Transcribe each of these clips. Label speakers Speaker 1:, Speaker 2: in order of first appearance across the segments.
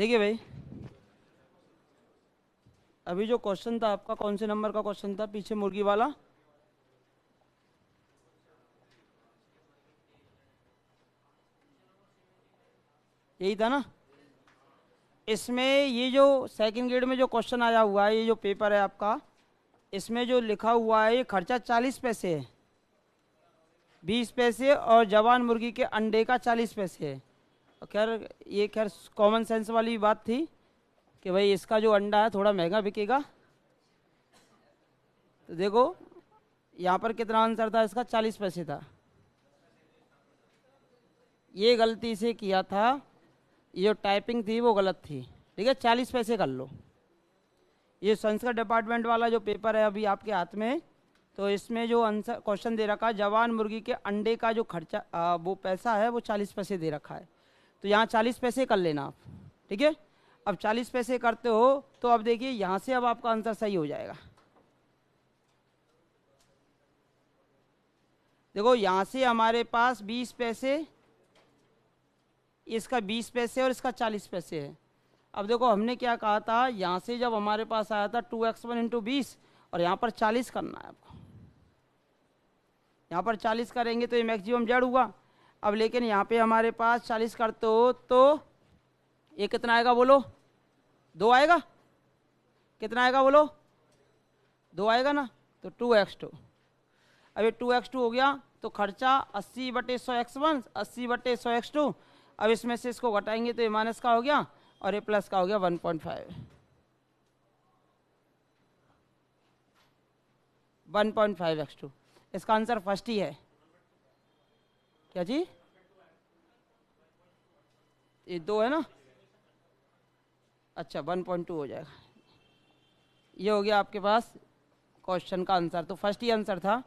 Speaker 1: देखिए भाई, अभी जो क्वेश्चन था आपका, कौन से नंबर का क्वेश्चन था पीछे मुर्गी वाला? यही था ना। इसमें ये जो सेकंड ग्रेड में जो क्वेश्चन आया हुआ है, ये जो पेपर है आपका, इसमें जो लिखा हुआ है ये खर्चा 40 पैसे है, 20 पैसे, और जवान मुर्गी के अंडे का 40 पैसे है। और खैर ये खैर कॉमन सेंस वाली बात थी कि भाई इसका जो अंडा है थोड़ा महंगा बिकेगा। तो देखो यहाँ पर कितना आंसर था इसका, 40 पैसे था। ये गलती से किया था, ये जो टाइपिंग थी वो गलत थी। ठीक है, 40 पैसे कर लो। ये संस्कृत डिपार्टमेंट वाला जो पेपर है अभी आपके हाथ में, तो इसमें जो आंसर क्वेश्चन दे रखा है, जवान मुर्गी के अंडे का जो खर्चा वो पैसा है वो 40 पैसे दे रखा है। तो यहाँ 40 पैसे कर लेना आप। ठीक है, अब 40 पैसे करते हो तो अब देखिए यहाँ से अब आपका आंसर सही हो जाएगा। देखो यहाँ से हमारे पास 20 पैसे, इसका 20 पैसे और इसका 40 पैसे है। अब देखो हमने क्या कहा था, यहाँ से जब हमारे पास आया था 2x1 इंटू 20, और यहाँ पर 40 करना है आपको। यहाँ पर 40 करेंगे तो ये मैक्सिमम जेड हुआ। अब लेकिन यहाँ पे हमारे पास 40 करते हो तो ये कितना आएगा बोलो? 2 आएगा। कितना आएगा बोलो? 2 आएगा ना, तो 2x2। अब ये 2x2 हो गया, तो खर्चा 80/100x1, 80/100x2। अब इसमें से इसको घटाएंगे तो ये माइनस का हो गया और ये प्लस का हो गया 1.5। 1.5x2 इसका आंसर फर्स्ट ही है। क्या जी? ये 2 है ना। अच्छा 1.2 हो जाएगा। ये हो गया आपके पास क्वेश्चन का आंसर, तो फर्स्ट ही आंसर था।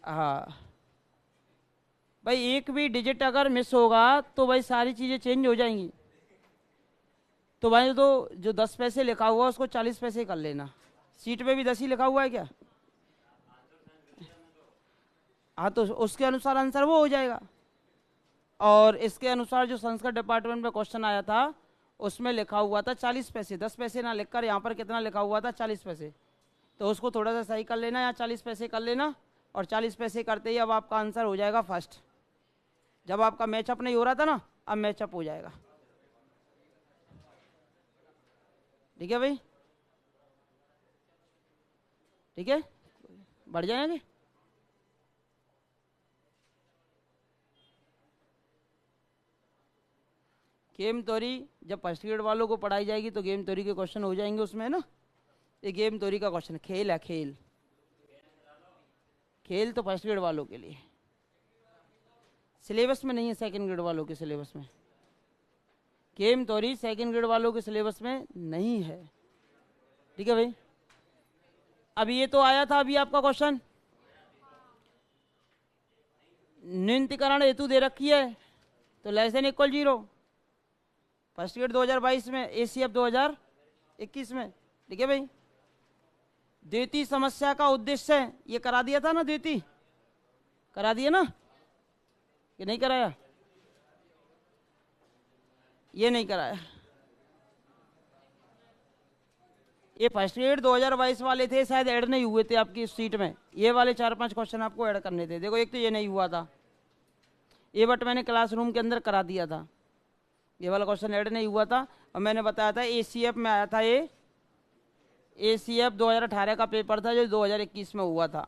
Speaker 1: हाँ भाई, एक भी डिजिट अगर मिस होगा तो भाई सारी चीज़ें चेंज हो जाएंगी। तो भाई तो जो 10 पैसे लिखा हुआ उसको 40 पैसे कर लेना। सीट पे भी 10 ही लिखा हुआ है क्या? हाँ, तो उसके अनुसार आंसर वो हो जाएगा। और इसके अनुसार जो संस्कृत डिपार्टमेंट में क्वेश्चन आया था उसमें लिखा हुआ था 40 पैसे, 10 पैसे ना लिखकर यहाँ पर कितना लिखा हुआ था, 40 पैसे। तो उसको थोड़ा सा सही कर लेना, या 40 पैसे कर लेना, और 40 पैसे करते ही अब आपका आंसर हो जाएगा फर्स्ट। जब आपका मैचअप नहीं हो रहा था ना, अब मैचअप हो जाएगा। ठीक है भाई, ठीक है, बढ़ जाएंगे। गेम थ्योरी जब फर्स्ट ग्रेड वालों को पढ़ाई जाएगी तो गेम थ्योरी के क्वेश्चन हो जाएंगे उसमें ना। ये गेम थ्योरी का क्वेश्चन खेल है, खेल। खेल तो फर्स्ट ग्रेड वालों के लिए, सिलेबस में नहीं है सेकंड ग्रेड वालों के सिलेबस में। गेम थ्योरी सेकंड ग्रेड वालों के सिलेबस में नहीं है। ठीक है भाई, अभी ये तो आया था अभी आपका क्वेश्चन, नियंत्रीकरण हेतु दे रखी है तो less than equal 0, first grade 2022 में, ACF 2021 में। ठीक है भाई, द्वितीय समस्या का उद्देश्य ये करा दिया था ना, द्वितीय करा दिया ना, ये नहीं कराया? ये नहीं कराया। ये फर्स्ट ग्रेड 2022 वाले थे, शायद ऐड नहीं हुए थे आपकी सीट में। ये वाले 4-5 क्वेश्चन आपको ऐड करने थे। देखो एक तो ये नहीं हुआ था ये, बट मैंने क्लासरूम के अंदर करा दिया था। ये वाला क्वेश्चन ऐड नहीं हुआ था, और मैंने बताया था ACF में आया था ये। ACF 2018 का पेपर था जो 2021 में हुआ था।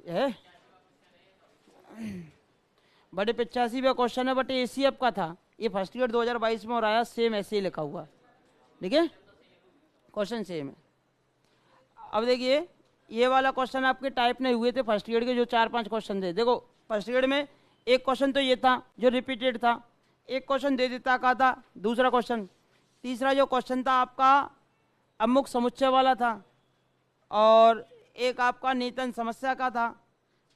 Speaker 1: है बड़े 85 क्वेश्चन है, बट ACF का था ये, फर्स्ट ईयर 2022 में और आया सेम ऐसे ही लिखा हुआ। ठीक है, क्वेश्चन सेम है। अब देखिए ये वाला क्वेश्चन आपके टाइप नहीं हुए थे फर्स्ट ईयर के, जो 4-5 क्वेश्चन थे। देखो फर्स्ट ईयर में एक क्वेश्चन तो ये था जो रिपीटेड था, एक क्वेश्चन दे देता का था, दूसरा क्वेश्चन, तीसरा जो क्वेश्चन था आपका अमुक समुच्चय वाला था, और एक आपका नियतन समस्या का था,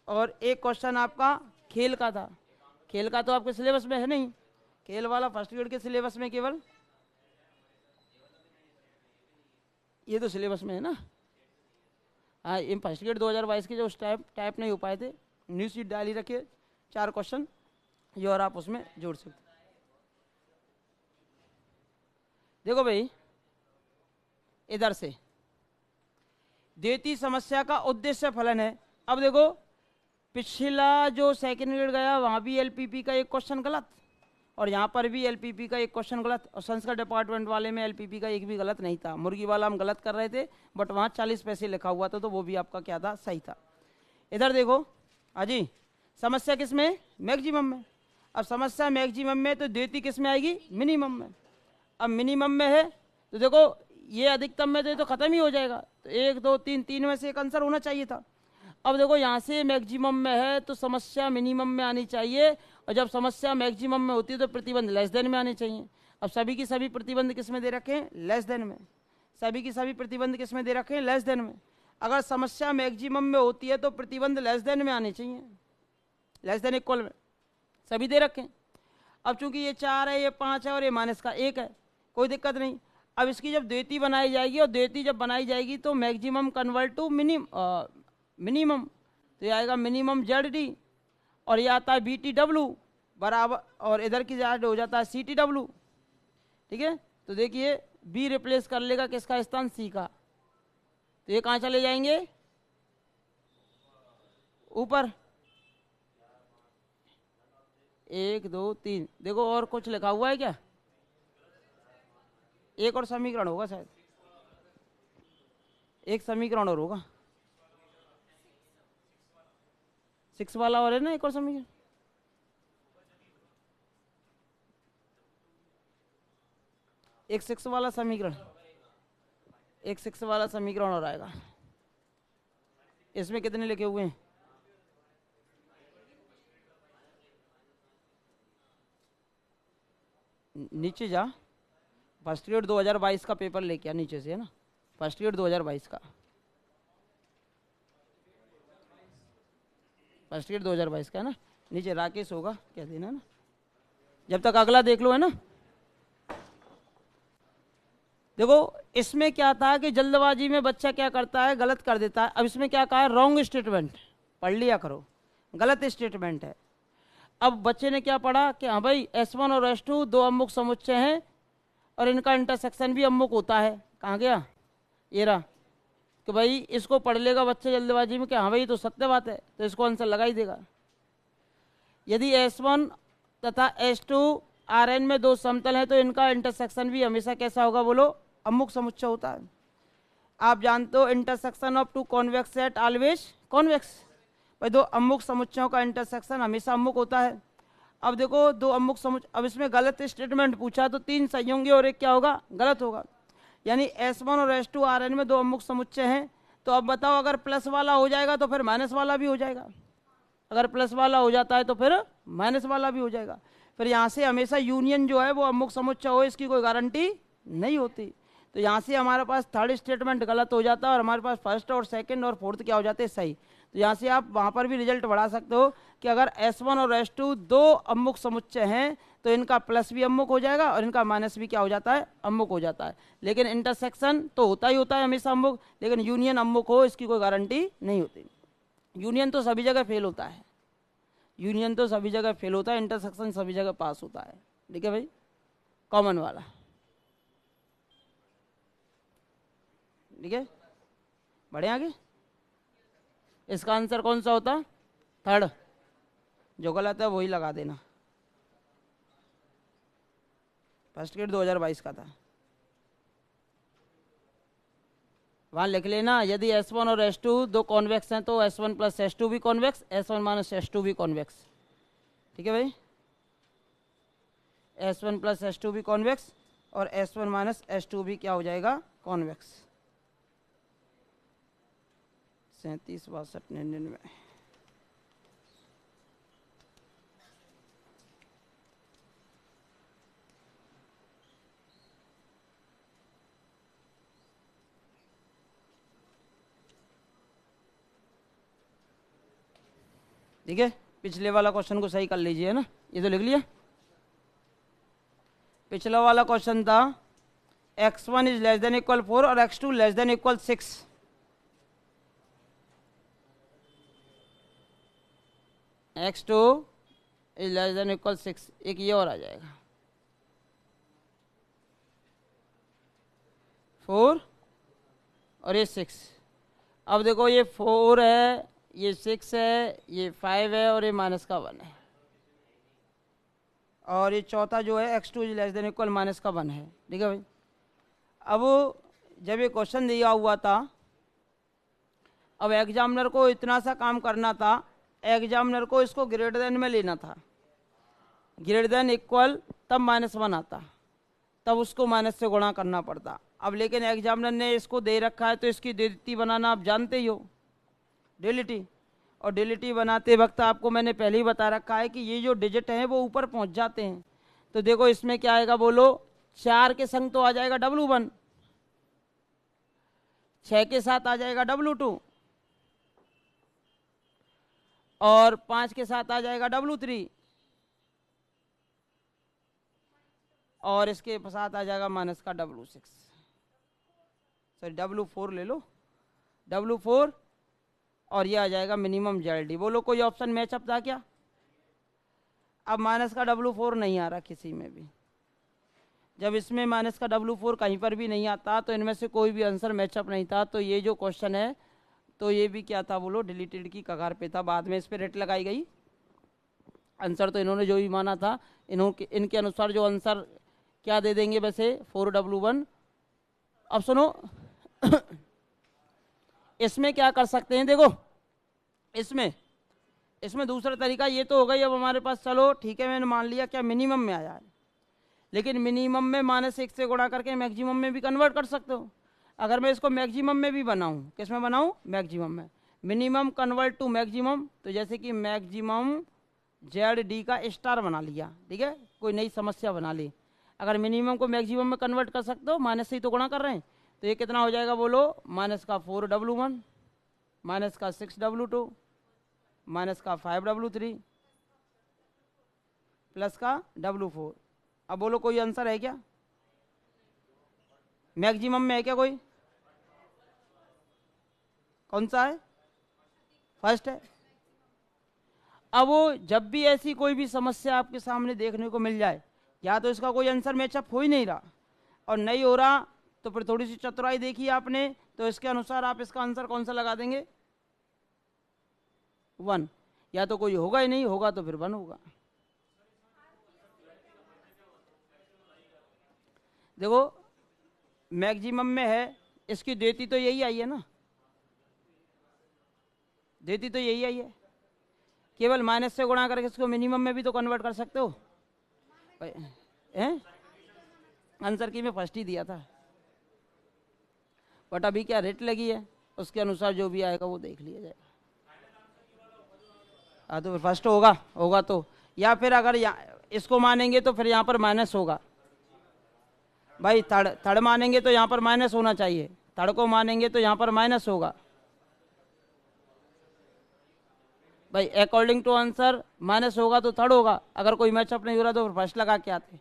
Speaker 1: और एक क्वेश्चन आपका खेल का था। खेल का तो आपके सिलेबस में है नहीं, खेल वाला फर्स्ट ग्रेड के सिलेबस में केवल, ये तो सिलेबस में है ना। हाँ, ये फर्स्ट ग्रेड 2022 के जो उस टाइप नहीं हो पाए थे, न्यू सीट डाली रखिए 4 क्वेश्चन जो, और आप उसमें जोड़ सकते। देखो भाई, इधर से देती समस्या का उद्देश्य फलन है। अब देखो, पिछला जो सेकंड ग्रेड गया वहां भी एलपीपी का एक क्वेश्चन गलत, और यहाँ पर भी एलपीपी का एक क्वेश्चन गलत, और संस्कृत डिपार्टमेंट वाले में एलपीपी का एक भी गलत नहीं था। मुर्गी वाला हम गलत कर रहे थे, बट वहाँ 40 पैसे लिखा हुआ था, तो वो भी आपका क्या था, सही था। इधर देखो हाजी, समस्या किस में, मैक्सिमम में। अब समस्या मैक्सिमम में तो देती किस में आएगी, मिनिमम में। अब मिनिमम में है तो देखो ये अधिकतम में तो खत्म ही हो जाएगा, तो 1 2 3 3 में से एक आंसर होना चाहिए था। अब देखो यहाँ से मैक्सिमम में है तो समस्या मिनिमम में आनी चाहिए, और जब समस्या मैक्सिमम में होती है तो प्रतिबंध लेस देन में आने चाहिए। अब सभी की सभी प्रतिबंध किस में दे रखे हैं, लेस देन में। सभी की सभी प्रतिबंध किस में दे रखे हैं, लेस देन में। अगर समस्या मैक्सिमम में होती है तो प्रतिबंध लेस देन में आने चाहिए, लेस देन इक्वल में, सभी दे रखे हैं। अब चूंकि ये 4 है, ये 5 है और ये माइनस का 1 है, कोई दिक्कत नहीं। अब इसकी जब द्वितीय बनाई जाएगी, और द्वितीय जब बनाई जाएगी तो मैक्सिमम कन्वर्ट टू मिनिमम, तो ये आएगा मिनिमम ZD, और ये आता है BTW बराबर, और इधर की जाए हो जाता है CTW। ठीक है, तो देखिए B रिप्लेस कर लेगा किसका स्थान, C का, तो ये कहाँ चले जाएंगे, ऊपर। 1 2 3, देखो और कुछ लिखा हुआ है क्या, एक और समीकरण होगा शायद, एक समीकरण और होगा, 6 वाला और है ना एक और समीकरण, एक 6 वाला समीकरण, एक 6 वाला समीकरण और आएगा। इसमें कितने लिखे हुए हैं, नीचे जा, फर्स्ट ग्रेड 2022 का पेपर लेके आ नीचे से, है ना, फर्स्ट ग्रेड 2022 का, फर्स्ट ग्रेड 2022 का है ना, नीचे राकेश होगा क्या देना है ना, जब तक अगला देख लो, है ना। देखो इसमें क्या था कि जल्दबाजी में बच्चा क्या करता है, गलत कर देता है। अब इसमें क्या कहा है, रॉन्ग स्टेटमेंट, पढ़ लिया करो, गलत स्टेटमेंट है। अब बच्चे ने क्या पढ़ा कि हाँ भाई S1 और S2 दो अम्मुक समुच्चय हैं और इनका इंटरसेक्शन भी अम्मुक होता है। कहाँ गया ये रहा, कि भाई इसको पढ़ लेगा बच्चे जल्दबाजी में कि हाँ भाई तो सत्य बात है, तो इसको आंसर लगा ही देगा। यदि S1 तथा S2 Rn में दो समतल हैं तो इनका इंटरसेक्शन भी हमेशा कैसा होगा, बोलो, अम्मुक समुच्चय होता है। आप जानते हो intersection of two convex set always convex, भाई दो अम्मुक समुच्चयों का इंटरसेक्शन हमेशा अम्मुक होता है। अब देखो दो अम्मुक समुच्चय, अब इसमें गलत स्टेटमेंट पूछा तो 3 सही होंगे और एक क्या होगा, गलत होगा। यानी S1 और S2 Rn में दो अम्मुक समुच्चय हैं, तो अब बताओ अगर प्लस वाला हो जाएगा तो फिर माइनस वाला भी हो जाएगा, अगर प्लस वाला हो जाता है तो फिर माइनस वाला भी हो जाएगा। फिर यहाँ से हमेशा यूनियन जो है वो अम्मुक समुच्चय हो, इसकी कोई गारंटी नहीं होती। तो यहाँ से हमारे पास थर्ड स्टेटमेंट गलत हो जाता है और हमारे पास फर्स्ट और सेकंड और फोर्थ क्या हो जाते हैं, सही। तो यहाँ से आप वहाँ पर भी रिजल्ट बढ़ा सकते हो कि अगर S1 और S2 दो अम्मुक समुच्चय हैं तो इनका प्लस भी अम्मुक हो जाएगा और इनका माइनस भी क्या हो जाता है, अम्मुक हो जाता है। लेकिन इंटरसेक्शन तो होता ही होता है हमेशा अम्मुक, लेकिन यूनियन अम्मुक हो इसकी कोई गारंटी नहीं होती। यूनियन तो सभी जगह फेल होता है, यूनियन तो सभी जगह फेल होता है, इंटरसेक्शन सभी जगह पास होता है। ठीक है भाई, कॉमन वाला। ठीक है, बढ़े आगे। इसका आंसर कौन सा होता, थर्ड, जो गलत है वही लगा देना। फर्स्ट ग्रेड 2022 का था, वहां लिख लेना यदि S1 और S2 दो कॉन्वेक्स हैं तो S1 प्लस S2 भी कॉन्वेक्स, S1 माइनस S2 भी कॉन्वेक्स। ठीक है भाई, S1 प्लस S2 भी कॉन्वेक्स और S1 माइनस S2 भी क्या हो जाएगा, कॉन्वेक्स। 37 62 99। ठीक है, पिछले वाला क्वेश्चन को सही कर लीजिए, है ना, ये तो लिख लिया। पिछला वाला क्वेश्चन था x1 is less than equal 4 और x2 less than equal 6। x2 is less than equal 6, एक ये और आ जाएगा। 4 और ये 6। अब देखो ये 4 है, ये 6 है, ये 5 है और ये माइनस का 1 है, और ये चौथा जो है x2 is less than equal minus का 1 है। ठीक है भाई। अब जब ये क्वेश्चन दिया हुआ था, अब एग्जामिनर को इतना सा काम करना था, एग्जामिनर को इसको ग्रेटर देन में लेना था, ग्रेटर देन इक्वल तब -1 आता, तब उसको माइनस से गुणा करना पड़ता। अब लेकिन एग्जामिनर ने इसको दे रखा है तो इसकी डेरिवेटिव बनाना आप जानते ही हो, डेरिवेटिव। और डेरिवेटिव बनाते वक्त आपको मैंने पहले ही बता रखा है कि ये जो डिजिट हैं वो ऊपर पहुंच जाते हैं। तो देखो इसमें क्या आएगा बोलो, 4 के संग तो आ जाएगा W1, 6 के साथ आ जाएगा W2 और 5 के साथ आ जाएगा W3 और इसके साथ आ जाएगा माइनस का W6, सॉरी W4 ले लो, W4 और ये आ जाएगा मिनिमम ZD। बोलो कोई ऑप्शन मैचअप था क्या? अब माइनस का W4 नहीं आ रहा किसी में भी। जब इसमें माइनस का W4 कहीं पर भी नहीं आता तो इनमें से कोई भी आंसर मैचअप नहीं था। तो ये जो क्वेश्चन है तो ये भी क्या था बोलो, डिलीटेड की कगार पे था। बाद में इस पर रेट लगाई गई। आंसर तो इन्होंने जो भी माना था इनके अनुसार जो आंसर क्या दे देंगे वैसे 4W1। अब सुनो इसमें क्या कर सकते हैं, देखो इसमें दूसरा तरीका ये तो हो गई। अब हमारे पास चलो ठीक है, मैंने मान लिया क्या मिनिमम में आया है, लेकिन मिनिमम में -1 से गुणा करके मैक्सिमम में भी कन्वर्ट कर सकते हो। अगर मैं इसको मैक्सिमम में भी बनाऊं, किस में बनाऊं? मैक्सिमम में। मिनिमम कन्वर्ट टू मैक्सिमम, तो जैसे कि मैक्सिमम ZD का स्टार बना लिया, ठीक है, कोई नई समस्या बना ली। अगर मिनिमम को मैक्सिमम में कन्वर्ट कर सकते हो, माइनस से ही तो गुणा कर रहे हैं, तो ये कितना हो जाएगा बोलो, माइनस का 4W1 माइनस का 6W2 माइनस का 5W3 प्लस का W4। अब बोलो कोई आंसर है क्या? मैक्सिमम में है क्या कोई? कौन सा है? फर्स्ट है। अब वो जब भी ऐसी कोई भी समस्या आपके सामने देखने को मिल जाए, या तो इसका कोई आंसर मैचअप हो ही नहीं रहा और नहीं हो रहा, तो फिर थोड़ी सी चतुराई देखी आपने, तो इसके अनुसार आप इसका आंसर कौन सा लगा देंगे? 1। या तो कोई होगा ही नहीं, होगा तो फिर 1 होगा। देखो मैक्सिमम में है, इसकी देती तो यही आई है ना, देती तो यही आई है। केवल माइनस से गुणा करके इसको मिनिमम में भी तो कन्वर्ट कर सकते हो हैं? आंसर की मैं फर्स्ट ही दिया था, बट अभी क्या रेट लगी है, उसके अनुसार जो भी आएगा वो देख लिया जाएगा। हाँ तो फिर फर्स्ट होगा तो, या फिर अगर इसको मानेंगे तो फिर यहाँ पर माइनस होगा भाई। थर्ड मानेंगे तो यहाँ पर माइनस होना चाहिए, थर्ड को मानेंगे तो यहाँ पर माइनस होगा भाई। अकॉर्डिंग टू आंसर माइनस होगा तो थर्ड होगा। अगर कोई मैचअप नहीं हो रहा तो फिर फर्स्ट लगा के आते।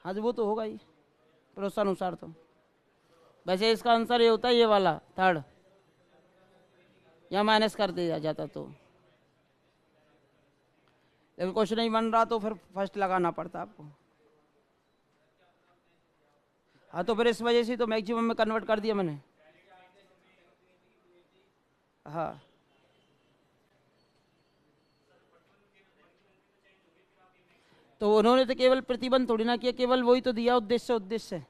Speaker 1: हाँ जी वो तो होगा ही प्रोसेस अनुसार। तो वैसे इसका आंसर ये होता है, ये वाला थर्ड, या माइनस कर दिया जाता तो। लेकिन क्वेश्चन नहीं बन रहा तो फिर फर्स्ट लगाना पड़ता आपको। हाँ तो फिर इस वजह से तो मैक्सिमम में कन्वर्ट कर दिया मैंने। हाँ तो उन्होंने तो केवल प्रतिबंध थोड़ी ना किया, केवल वही तो दिया, उद्देश्य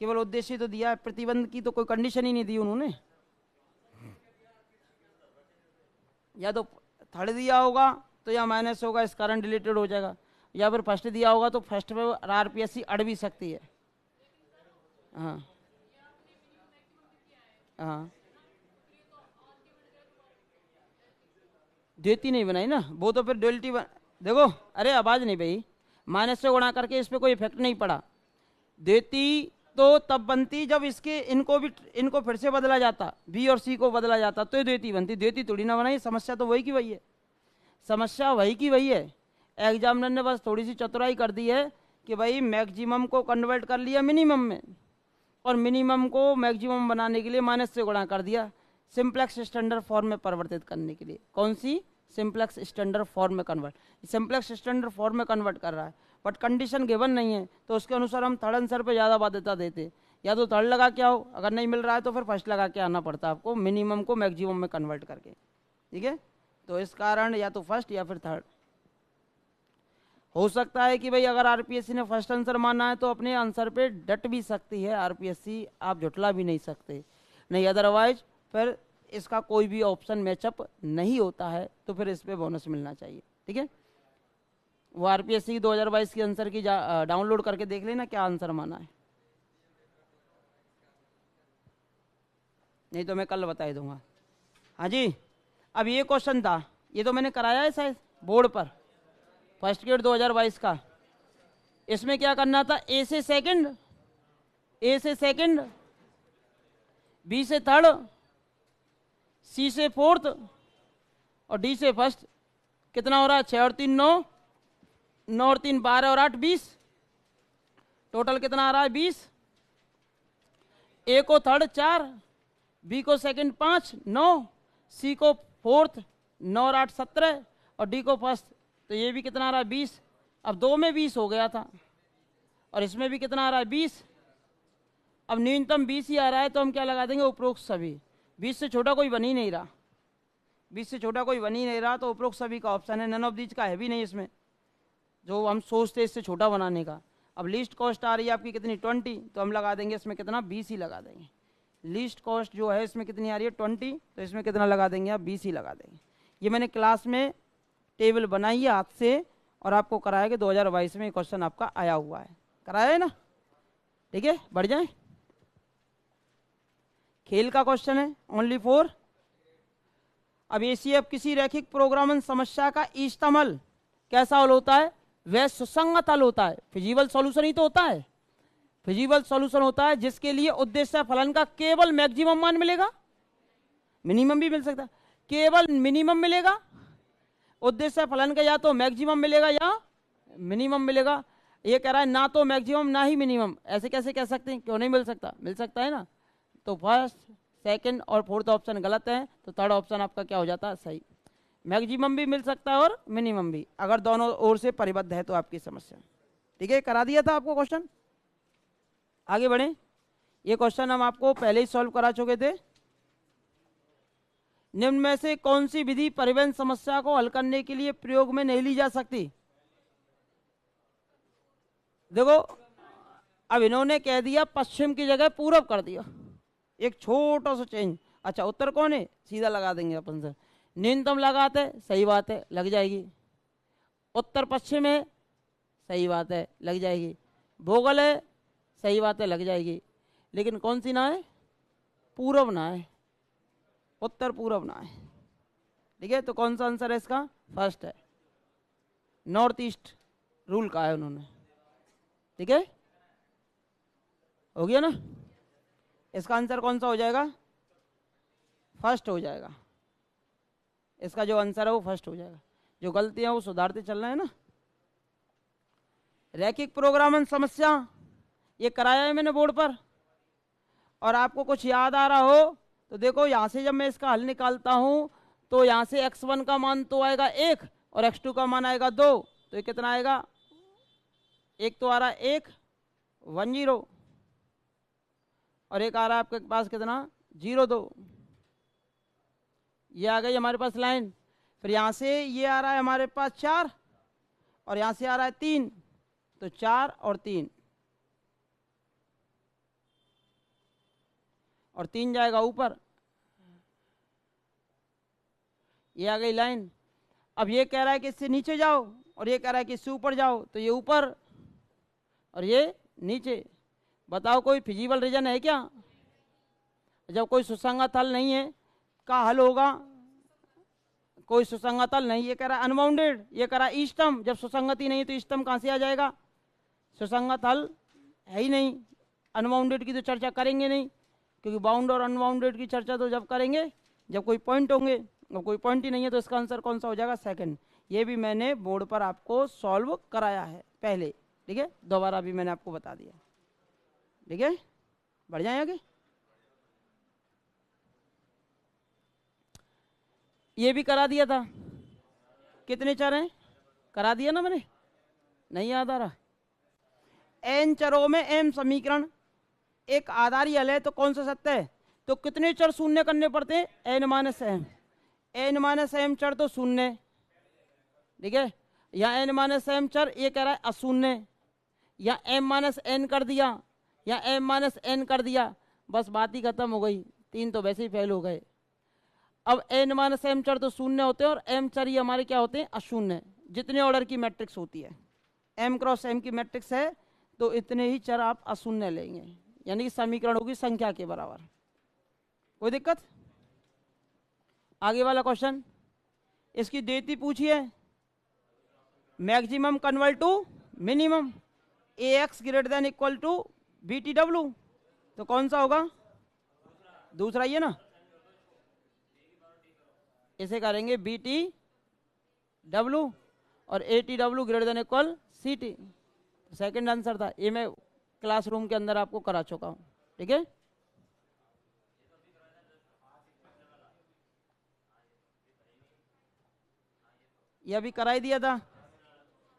Speaker 1: केवल उद्देश्य तो दिया है, प्रतिबंध की तो कोई कंडीशन ही नहीं दी उन्होंने। या तो थर्ड दिया होगा तो या माइनस होगा, इस कारण डिलीटेड हो जाएगा, या फिर फर्स्ट दिया होगा तो फर्स्ट पे RPSC अड़ भी सकती है। हाँ हाँ देती नहीं बनाई ना वो, तो फिर डेल्टी देखो, अरे आवाज नहीं भाई, माइनस से गुणा करके इस पर कोई इफेक्ट नहीं पड़ा। देती तो तब बनती जब इनको फिर से बदला जाता, बी और सी को बदला जाता तो देती बनती। देती थोड़ी ना बनाई, समस्या तो वही की वही है, समस्या वही की वही है। एग्जामिनर ने बस थोड़ी सी चतुराई कर दी है कि भाई मैक्सिमम को कन्वर्ट कर लिया मिनिमम में, और मिनिमम को मैक्सिमम बनाने के लिए माइनस से गुणा कर दिया, सिंप्लेक्स स्टैंडर्ड फॉर्म में परिवर्तित करने के लिए। कौन सी? सिंप्लेक्स स्टैंडर्ड फॉर्म में कन्वर्ट। सिंप्लेक्स स्टैंडर्ड फॉर्म में कन्वर्ट कर रहा है, बट कंडीशन गिवन नहीं है, तो उसके अनुसार हम थर्ड आंसर पे ज़्यादा बाध्यता देते। या तो थर्ड लगा के आओ, अगर नहीं मिल रहा है तो फिर फर्स्ट लगा के आना पड़ता है आपको, मिनिमम को मैक्सिमम में कन्वर्ट करके। ठीक है, तो इस कारण या तो फर्स्ट या फिर थर्ड। हो सकता है कि भाई अगर आरपीएससी ने फर्स्ट आंसर माना है तो अपने आंसर पे डट भी सकती है आरपीएससी, आप झुटला भी नहीं सकते, नहीं अदरवाइज फिर इसका कोई भी ऑप्शन मैचअप नहीं होता है, तो फिर इस पे बोनस मिलना चाहिए। ठीक है, वो आरपीएससी की 2022 की आंसर की डाउनलोड करके देख लेना क्या आंसर माना है, नहीं तो मैं कल बता ही दूंगा। हाँ जी, अब ये क्वेश्चन था, ये तो मैंने कराया है शायद बोर्ड पर, फर्स्ट ग्रेड 2022 का। इसमें क्या करना था, ए से सेकंड, बी से थर्ड, सी से फोर्थ और डी से फर्स्ट। कितना हो रहा है, 6 और 3 9, 9 और 3 12 और 8 20, टोटल कितना आ रहा है 20। ए को थर्ड 4, बी को सेकंड 5 9, सी को फोर्थ 9 और 8 17 और डी को फर्स्ट, तो ये भी कितना आ रहा है 20। अब दो में 20 हो गया था और इसमें भी कितना आ रहा है 20। अब न्यूनतम 20 ही आ रहा है तो हम क्या लगा देंगे, उपरोक्त सभी। 20 से छोटा कोई बन ही नहीं रहा, 20 से छोटा कोई बन ही नहीं रहा, तो उपरोक्त सभी का ऑप्शन है, नन ऑफ दीज का है भी नहीं इसमें जो हम सोचते इससे छोटा बनाने का। अब लीस्ट कॉस्ट आ रही है आपकी कितनी 20, तो हम लगा देंगे इसमें कितना 20 ही लगा देंगे। लीस्ट कॉस्ट जो है इसमें कितनी आ रही है 20, तो इसमें कितना लगा देंगे आप 20 ही लगा देंगे। ये मैंने क्लास में टेबल बनाई है हाथ से और आपको कराया कि 2022 में क्वेश्चन आपका आया हुआ है, कराया है ना। ठीक है, बढ़ जाए, खेल का क्वेश्चन है ओनली 4। अब एसीएफ किसी रैखिक प्रोग्रामन समस्या का इस्तेमाल कैसा हल होता है, वह सुसंगत हल होता है। फिजिबल सॉल्यूशन ही तो होता है, फिजिबल सॉल्यूशन होता है जिसके लिए उद्देश्य फलन का केवल मैक्सिमम मान मिलेगा, मिनिमम भी मिल सकता है, केवल मिनिमम मिलेगा। उद्देश्य फलन का या तो मैक्सिमम मिलेगा या मिनिमम मिलेगा। ये कह रहा है ना तो मैक्सिमम ना ही मिनिमम, ऐसे कैसे कह सकते हैं, क्यों नहीं मिल सकता, मिल सकता है ना। तो फर्स्ट सेकंड और फोर्थ ऑप्शन गलत है, तो थर्ड ऑप्शन आपका क्या हो जाता है सही। मैक्सिमम भी मिल सकता है और मिनिमम भी, अगर दोनों ओर से परिबद्ध है तो आपकी समस्या। ठीक है, करा दिया था आपको क्वेश्चन। आगे बढ़े, ये क्वेश्चन हम आपको पहले ही सॉल्व करा चुके थे। निम्न में से कौन सी विधि परिवहन समस्या को हल करने के लिए प्रयोग में नहीं ली जा सकती। देखो, अब इन्होंने कह दिया पश्चिम की जगह पूरब कर दिया, एक छोटा सा चेंज। अच्छा, उत्तर कौन है, सीधा लगा देंगे अपन से। न्यूनतम लगाते, सही बात है, लग जाएगी। उत्तर पश्चिम है, सही बात है, लग जाएगी। भूगोल है, सही बात है, लग जाएगी। लेकिन कौन सी ना है, पूरब ना है, उत्तर पूरब ना है। ठीक है, तो कौन सा आंसर है इसका, फर्स्ट है, नॉर्थ ईस्ट रूल का है उन्होंने। ठीक है, हो गया ना। इसका आंसर कौन सा हो जाएगा, फर्स्ट हो जाएगा। इसका जो आंसर है वो फर्स्ट हो जाएगा, जो गलती है वो सुधारते चलना है ना। रैखिक प्रोग्रामन समस्या ये कराया है मैंने बोर्ड पर, और आपको कुछ याद आ रहा हो तो देखो, यहां से जब मैं इसका हल निकालता हूं तो यहां से x1 का मान तो आएगा 1 और x2 का मान आएगा 2, तो ये कितना आएगा, एक तो आ रहा है 1 1 0 और एक आ रहा है आपके पास कितना 0 2। ये आ गई हमारे पास लाइन। फिर यहाँ से ये आ रहा है हमारे पास 4 और यहाँ से आ रहा है 3, तो 4 और 3 और 3 जाएगा ऊपर, ये आ गई लाइन। अब ये कह रहा है कि इससे नीचे जाओ और ये कह रहा है कि इससे ऊपर जाओ, तो ये ऊपर और ये नीचे। बताओ कोई फिजिबल रीजन है क्या, जब कोई सुसंगत हल नहीं है का हल होगा, कोई सुसंगत हल नहीं। ये कह रहा है अनबाउंडेड, ये कह रहा है इष्टम, जब सुसंगति नहीं तो इष्टम कहाँ से आ जाएगा, सुसंगत हल है ही नहीं। अनबाउंडेड की तो चर्चा करेंगे नहीं, क्योंकि बाउंड और अनबाउंडेड की चर्चा तो जब करेंगे जब कोई पॉइंट होंगे, अब कोई पॉइंट ही नहीं है, तो इसका आंसर कौन सा हो जाएगा, सेकंड। ये भी मैंने बोर्ड पर आपको सॉल्व कराया है पहले। ठीक है, दोबारा भी मैंने आपको बता दिया। ठीक है, बढ़ जाए आगे। ये भी करा दिया था, कितने चार हैं, करा दिया ना मैंने, नहीं याद आ रहा? एन चरों में एम समीकरण, एक आधारी हल है तो कौन सा सत्य है? तो कितने चर शून्य करने पड़ते हैं? N minus m. N minus m चर तो शून्य, ठीक है। या एन माइनस एम चर ये कह रहा है अशून्य, या एम माइनस एन कर दिया, या एम माइनस एन कर दिया, बस बात ही खत्म हो गई। तीन तो वैसे ही फेल हो गए। अब एन माइनस एम चर तो शून्य होते हैं और एम चर ये हमारे क्या होते हैं? अशून्य। जितने ऑर्डर की मैट्रिक्स होती है, एम क्रॉस एम की मैट्रिक्स है, तो इतने ही चर आप अशून्य लेंगे, यानी कि समीकरणों की संख्या के बराबर। कोई दिक्कत? आगे वाला क्वेश्चन, इसकी देती पूछिए, maximum convert to minimum, a x greater than equal to b t डब्ल्यू, तो कौन सा होगा? दूसरा ही है ना, इसे करेंगे बी टी डब्ल्यू और ए टी डब्ल्यू greater than equal c t. Second answer था ये, मैं क्लासरूम के अंदर आपको करा चुका हूं, ठीक है। यह भी कराई दिया था।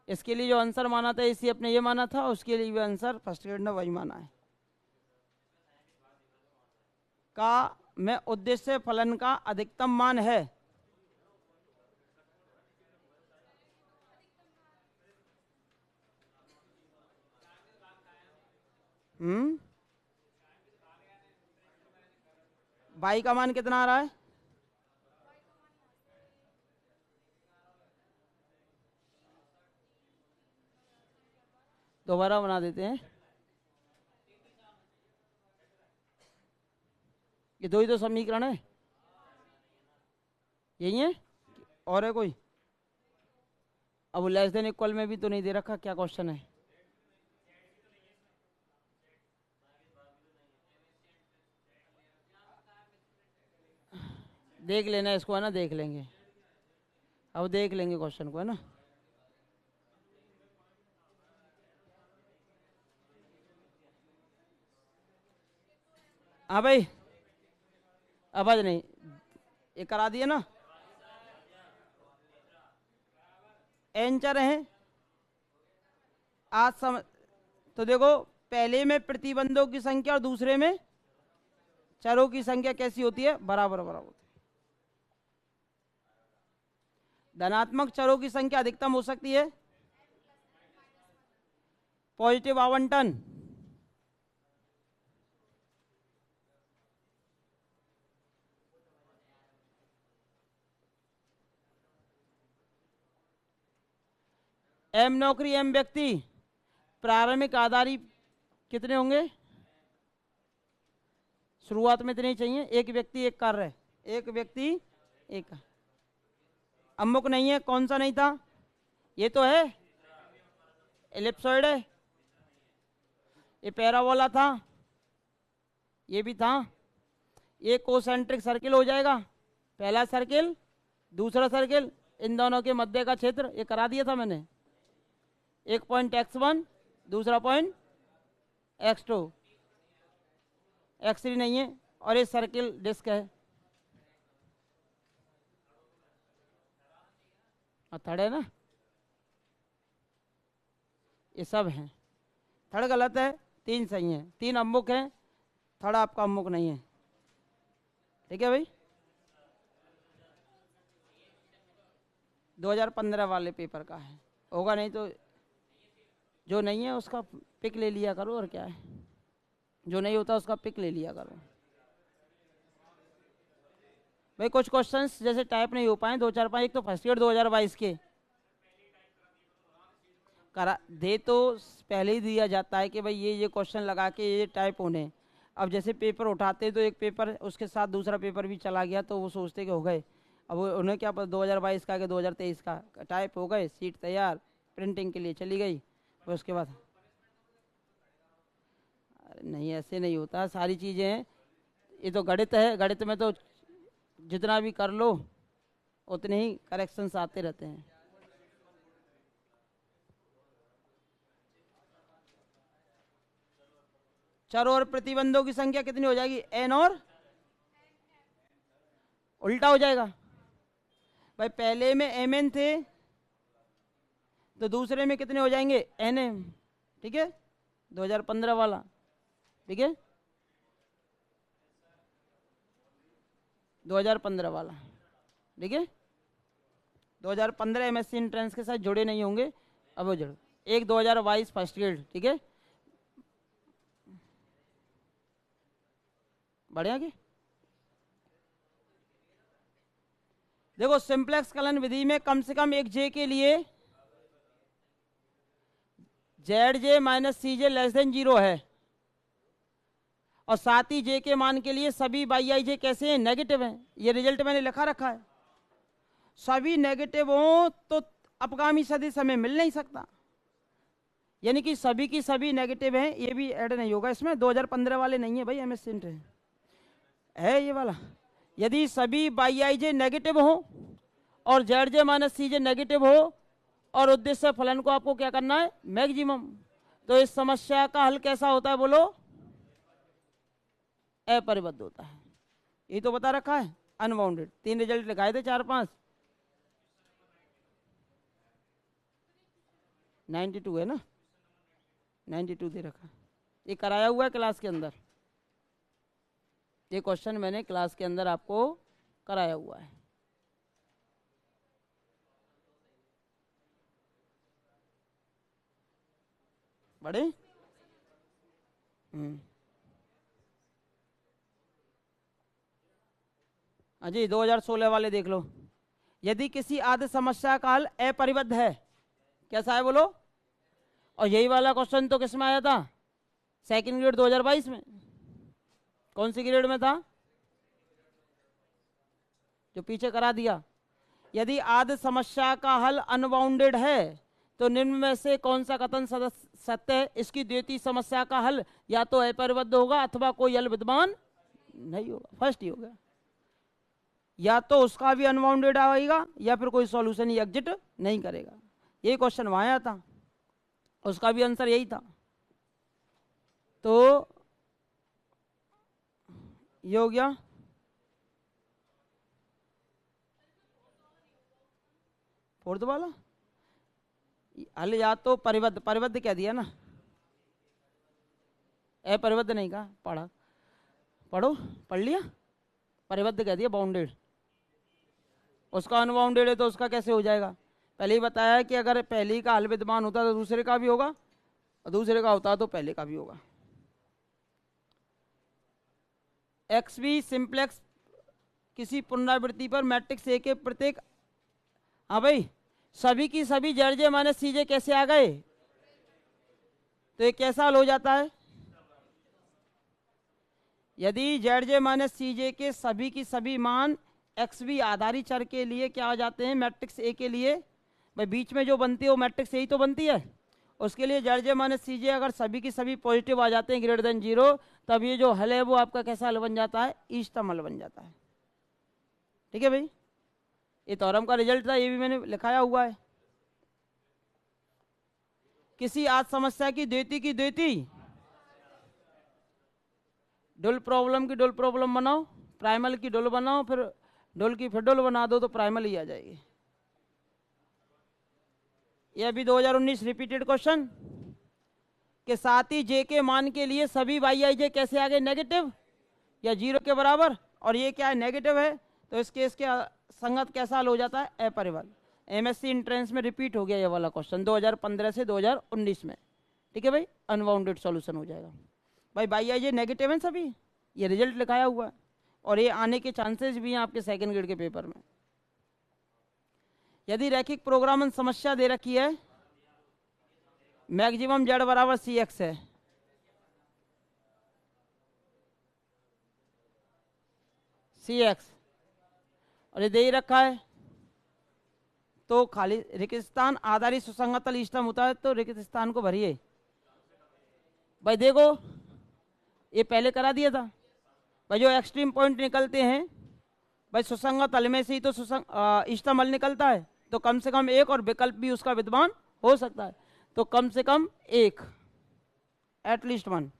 Speaker 1: इसके लिए जो आंसर माना था इसी अपने ये माना था, उसके लिए भी आंसर फर्स्ट ग्रेड ने वही माना है। का में उद्देश्य फलन का अधिकतम मान है। बाई का मान कितना आ रहा है? दोबारा बना देते हैं, ये दो ही तो समीकरण है, यही है और है कोई? अब लेस देन इक्वल में भी तो नहीं दे रखा, क्या क्वेश्चन है? देख लेना इसको, है ना, देख लेंगे, अब देख लेंगे क्वेश्चन को, है ना। हाँ भाई, आवाज नहीं, ये करा दिए ना। एन चर हैं आज तो देखो, पहले में प्रतिबंधों की संख्या और दूसरे में चरों की संख्या कैसी होती है? बराबर बराबर। धनात्मक चरों की संख्या अधिकतम हो सकती है, पॉजिटिव आवंटन, एम नौकरी एम व्यक्ति, प्रारंभिक आधारी कितने होंगे? शुरुआत में इतने चाहिए, एक व्यक्ति एक कार्य, एक व्यक्ति एक। अमुक नहीं है, कौन सा नहीं था? ये तो है, एलिप्सॉइड है, ये पैराबोला था, ये भी था। ये कोसेंट्रिक सर्किल हो जाएगा, पहला सर्किल दूसरा सर्किल, इन दोनों के मध्य का क्षेत्र, ये करा दिया था मैंने। एक पॉइंट x1, दूसरा पॉइंट x2, x3 नहीं है, और ये सर्किल डिस्क है, थर्ड है ना, ये सब हैं। थर्ड गलत है, तीन सही है, तीन अमुक है, थर्ड आपका अमुक नहीं है, ठीक है भाई। 2015 वाले पेपर का है, होगा नहीं तो जो नहीं है उसका पिक ले लिया करो, और क्या है, जो नहीं होता उसका पिक ले लिया करो भाई। कुछ क्वेश्चंस जैसे टाइप नहीं हो पाए, 2 4 5, एक तो फर्स्ट ईयर 2022 के करा दे तो पहले ही दिया जाता है कि भाई ये क्वेश्चन लगा के ये टाइप होने। अब जैसे पेपर उठाते तो एक पेपर उसके साथ दूसरा पेपर भी चला गया, तो वो सोचते कि हो गए, अब उन्हें क्या पता 2022 का कि 2023 का टाइप हो गए, सीट तैयार, प्रिंटिंग के लिए चली गई, फिर उसके बाद नहीं, ऐसे नहीं होता, सारी चीज़ें हैं, ये तो गणित है, गणित में तो जितना भी कर लो उतने ही करेक्शंस आते रहते हैं। चर और प्रतिबंधों की संख्या कितनी हो जाएगी? एन, और उल्टा हो जाएगा भाई, पहले में एम एन थे, तो दूसरे में कितने हो जाएंगे NM, ठीक है, 2015 वाला, ठीक है, 2015 वाला, ठीक है, 2015 MSc एंट्रेंस के साथ जुड़े नहीं होंगे, अब वो जुड़ो। एक 2022 फर्स्ट ग्रेड, ठीक है, बढ़िया की देखो सिंप्लेक्स कलन विधि में कम से कम एक जे के लिए ZJ minus CJ less than 0 है, और साथ ही जे के मान के लिए सभी YIJ कैसे हैं, नेगेटिव हैं। ये रिजल्ट मैंने लिखा रखा है, सभी नेगेटिव हो तो अपगामी सदिश हमें मिल नहीं सकता, यानी कि सभी की सभी नेगेटिव हैं, ये भी ऐड नहीं होगा इसमें। 2015 वाले नहीं है भाई, MSc है ये वाला। यदि सभी YIJ नेगेटिव हो और ZJ माइनस CJ नेगेटिव हो और उद्देश्य फलन को आपको क्या करना है, मैक्सिमम, तो इस समस्या का हल कैसा होता है बोलो, अपरिबद्ध होता है। ये तो बता रखा है, अनबाउंडेड। 3 रिजल्ट लिखाए थे, 4-5, 92 है ना, 92 दे रखा, ये कराया हुआ है क्लास के अंदर, ये क्वेश्चन मैंने क्लास के अंदर आपको कराया हुआ है। बड़े अजी 2016 वाले देख लो। यदि किसी आदि समस्या का हल अपरिबद्ध है, कैसा है बोलो, और यही वाला क्वेश्चन तो किस में आया था, सेकंड ग्रेड 2022 में। कौन सी ग्रेड में था, जो पीछे करा दिया। यदि आदि समस्या का हल अनबाउंडेड है तो निम्न में से कौन सा कथन सत्य है, इसकी द्वितीय समस्या का हल या तो अपरिबद्ध होगा अथवा कोई हल विद्यमान नहीं होगा, फर्स्ट ही होगा, या तो उसका भी अनबाउंडेड आएगा या फिर कोई सॉल्यूशन ही एग्जिट नहीं करेगा। यही क्वेश्चन वहां आया था, उसका भी आंसर यही था। तो ये हो गया। फोर्थ वाला हल या तो परिबद्ध, परिबद्ध क्या दिया ना, अपरिबद्ध नहीं कहा, पढ़ा पढ़ो, पढ़ लिया, परिबद्ध कह दिया, बाउंडेड। उसका अनबाउंडेड है तो उसका कैसे हो जाएगा, पहले ही बताया कि अगर पहले का हल विद्यमान होता तो दूसरे का भी होगा, और दूसरे का होता तो पहले का भी होगा। XB सिंप्लेक्स किसी पुनरावृत्ति पर मैट्रिक्स A के प्रत्येक, हाँ भाई, सभी की सभी ZJ माइनस CJ कैसे आ गए, तो ये कैसा हल हो जाता है, यदि ZJ माइनस CJ के सभी की सभी मान XB आधारित चर के लिए क्या आ जाते हैं, मैट्रिक्स A के लिए, भाई बीच में जो बनती है वो मैट्रिक्स A ही तो बनती है, उसके लिए ZJ माइनस CJ अगर सभी की सभी पॉजिटिव आ जाते हैं ग्रेटर देन 0, तब ये जो हल है वो आपका कैसा हल बन जाता है, इष्टतम हल बन जाता है। ठीक है भाई, ये थ्योरम का रिजल्ट था, ये भी मैंने लिखाया हुआ है। किसी आज समस्या की द्वितीय डुल प्रॉब्लम की डुल प्रॉब्लम बनाओ, प्राइमल की डुल बनाओ, फिर डुल की फिर डुल बना दो तो प्राइमल ही आ जाएगी। ये अभी 2019 रिपीटेड क्वेश्चन के साथ ही जे के मान के लिए सभी YIJ कैसे आ गए, नेगेटिव या 0 के बराबर, और ये क्या है, नेगेटिव है, तो इस केस के संगत कैसा हल हो जाता है, अपरिबद्ध। MSc एंट्रेंस में रिपीट हो गया ये वाला क्वेश्चन 2015 से 2019 में। ठीक है भाई, अनबाउंडेड सॉल्यूशन हो जाएगा। भाई YIJ नेगेटिव है सभी, ये रिजल्ट लिखाया हुआ है, और ये आने के चांसेस भी हैं आपके सेकंड ग्रेड के पेपर में। यदि रैखिक प्रोग्रामन समस्या दे रखी है, मैक्सिमम Z बराबर CX है, CX, और ये दे ही रखा है, तो खाली रिक्त स्थान आधारित सुसंगत हल इष्टतम होता है, तो रिक्त स्थान को भरिए। भाई देखो ये पहले करा दिया था भाई, जो एक्सट्रीम पॉइंट निकलते हैं भाई सुसंगत हल में से ही तो इष्टतम हल निकलता है, तो कम से कम एक और विकल्प भी उसका विद्यमान हो सकता है, तो कम से कम एक, एटलीस्ट वन।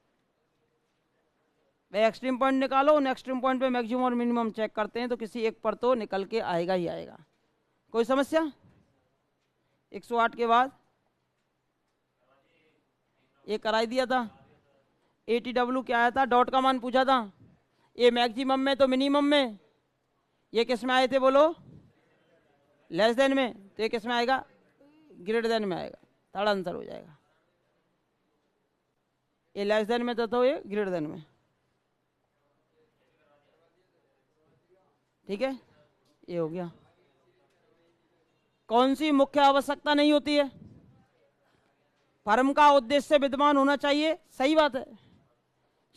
Speaker 1: भाई एक्सट्रीम पॉइंट निकालो, उन एक्सट्रीम पॉइंट पे मैक्सिमम और मिनिमम चेक करते हैं, तो किसी एक पर तो निकल के आएगा ही आएगा। कोई समस्या, 108 के बाद ये कराई दिया था। ATW क्या आया था, डॉट का मान पूछा था। ये मैक्सिमम में तो मिनिमम में, ये किस में आए थे बोलो, लेस देन में, तो ये किस में आएगा, ग्रेटर देन में आएगा। थर्ड आंसर हो जाएगा। ये लेस देन में तो ये ग्रेटर देन में। ठीक है, ये हो गया। कौन सी मुख्य आवश्यकता नहीं होती है, फर्म का उद्देश्य विद्यमान होना चाहिए, सही बात है।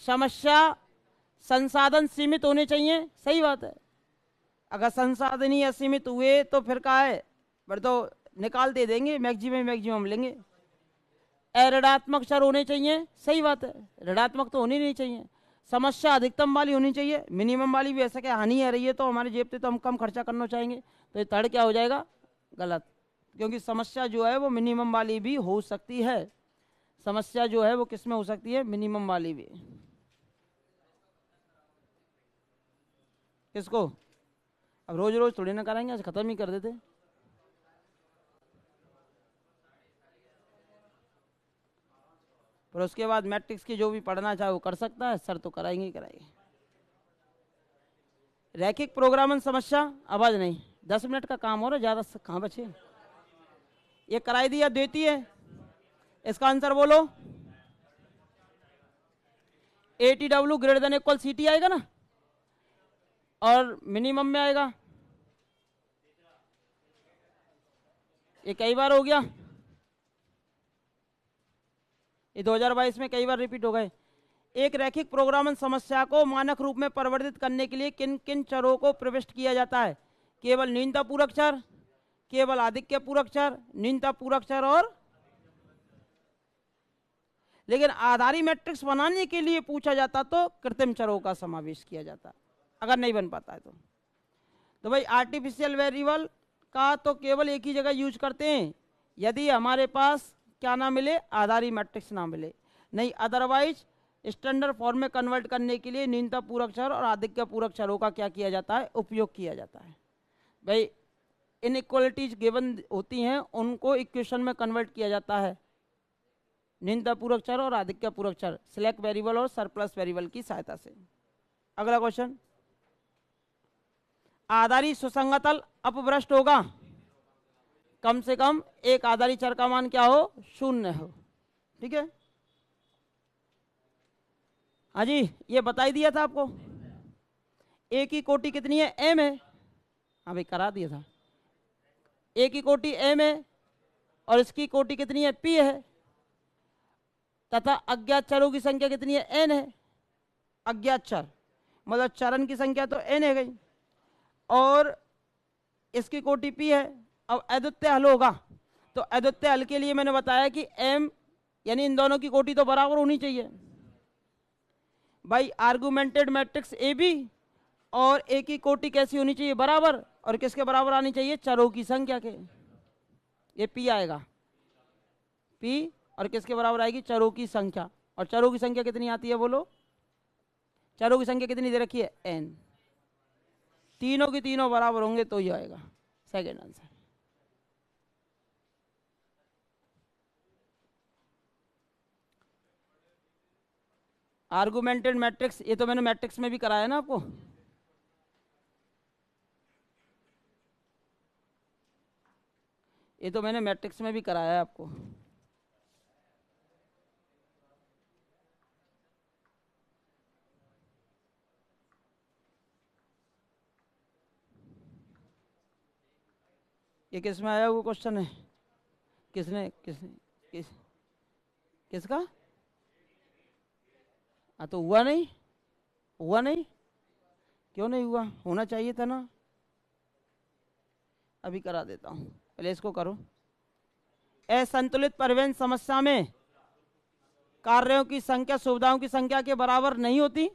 Speaker 1: समस्या संसाधन सीमित होने चाहिए, सही बात है। अगर संसाधन ही असीमित हुए तो फिर क्या है, फिर तो निकाल दे देंगे, मैक्सिमम लेंगे। ऋणात्मक चर होने चाहिए, सही बात है, ऋणात्मक तो होनी नहीं चाहिए। समस्या अधिकतम वाली होनी चाहिए, मिनिमम वाली भी। ऐसा क्या हानि आ रही है तो हमारे जेब से तो हम कम खर्चा करना चाहेंगे, तो ये थर्ड क्या हो जाएगा, गलत। क्योंकि समस्या जो है वो मिनिमम वाली भी हो सकती है। समस्या जो है वो किस में हो सकती है, मिनिमम वाली भी। किसको, अब रोज रोज थोड़ी ना कराएंगे, आज खत्म ही कर देते। पर उसके बाद मैट्रिक्स की जो भी पढ़ना चाहे वो कर सकता है, सर तो कराएंगे ही कराएंगे। रैखिक प्रोग्रामन समस्या, आवाज नहीं, 10 मिनट का काम हो रहा, ज्यादा कहाँ बचे। ये कराई दिया, देती है, इसका आंसर बोलो। ATW greater than equal CT आएगा ना, और मिनिमम में आएगा। ये कई बार हो गया, ये 2022 में कई बार रिपीट हो गए। एक रैखिक प्रोग्रामन समस्या को मानक रूप में परिवर्तित करने के लिए किन किन चरों को प्रविष्ट किया जाता है, केवल न्यूनता पूरक चर, केवल आधिक्य पूरक चर, न्यूनता पूरक चर और। लेकिन आधारी मैट्रिक्स बनाने के लिए पूछा जाता तो कृत्रिम चरों का समावेश किया जाता, अगर नहीं बन पाता है तो भाई आर्टिफिशियल वेरिएबल का तो केवल एक ही जगह यूज करते हैं, यदि हमारे पास क्या ना मिले, आधारी मैट्रिक्स ना मिले। नहीं, अदरवाइज स्टैंडर्ड फॉर्म में कन्वर्ट करने के लिए न्यूनता पूरक चर और आधिक्य पूरक चरों का क्या किया जाता है, उपयोग किया जाता है। भाई इनइक्वालिटीज गिवन होती हैं, उनको इक्वेशन में कन्वर्ट किया जाता है न्यूनता पूरक चर और आधिक्य पूरक चर, सिलेक्ट वेरिएबल और सरप्लस वेरिएबल की सहायता से। अगला क्वेश्चन, आधारी सुसंगतल अपभ्रष्ट होगा, कम से कम एक आधारी चर का मान क्या हो, 0 हो। ठीक है, हाँ जी, ये बता ही दिया था आपको। ए की कोटि कितनी है, m है, हाँ भाई करा दिया था। ए की कोटि m है और इसकी कोटि कितनी है, p है, तथा अज्ञात चरों की संख्या कितनी है, n है। अज्ञात चर मतलब चरण की संख्या तो n है गई, और इसकी कोटि p है। अब अद्वितीय हल होगा, तो अद्वितीय हल के लिए मैंने बताया कि m यानी इन दोनों की कोटि तो बराबर होनी चाहिए। भाई आर्गुमेंटेड मैट्रिक्स ए बी और ए की कोटि कैसी होनी चाहिए, बराबर, और किसके बराबर आनी चाहिए, चरों की संख्या के। ये p आएगा, p और किसके बराबर आएगी, चरों की संख्या। और चरों की संख्या कितनी आती है बोलो, चरों की संख्या कितनी दे रखी है, n। तीनों की तीनों बराबर होंगे तो ही आएगा सेकेंड आंसर। आर्गुमेंटेड मैट्रिक्स, ये तो मैंने मैट्रिक्स में भी कराया ना आपको। ये तो मैंने मैट्रिक्स में भी कराया है आपको। ये किस में आया वो क्वेश्चन है, किसने किसने किस किसका, हाँ तो हुआ नहीं, हुआ नहीं, क्यों नहीं हुआ, होना चाहिए था ना। अभी करा देता हूँ, पहले इसको करो। असंतुलित परिवहन समस्या में कार्यों की संख्या सुविधाओं की संख्या के बराबर नहीं होती।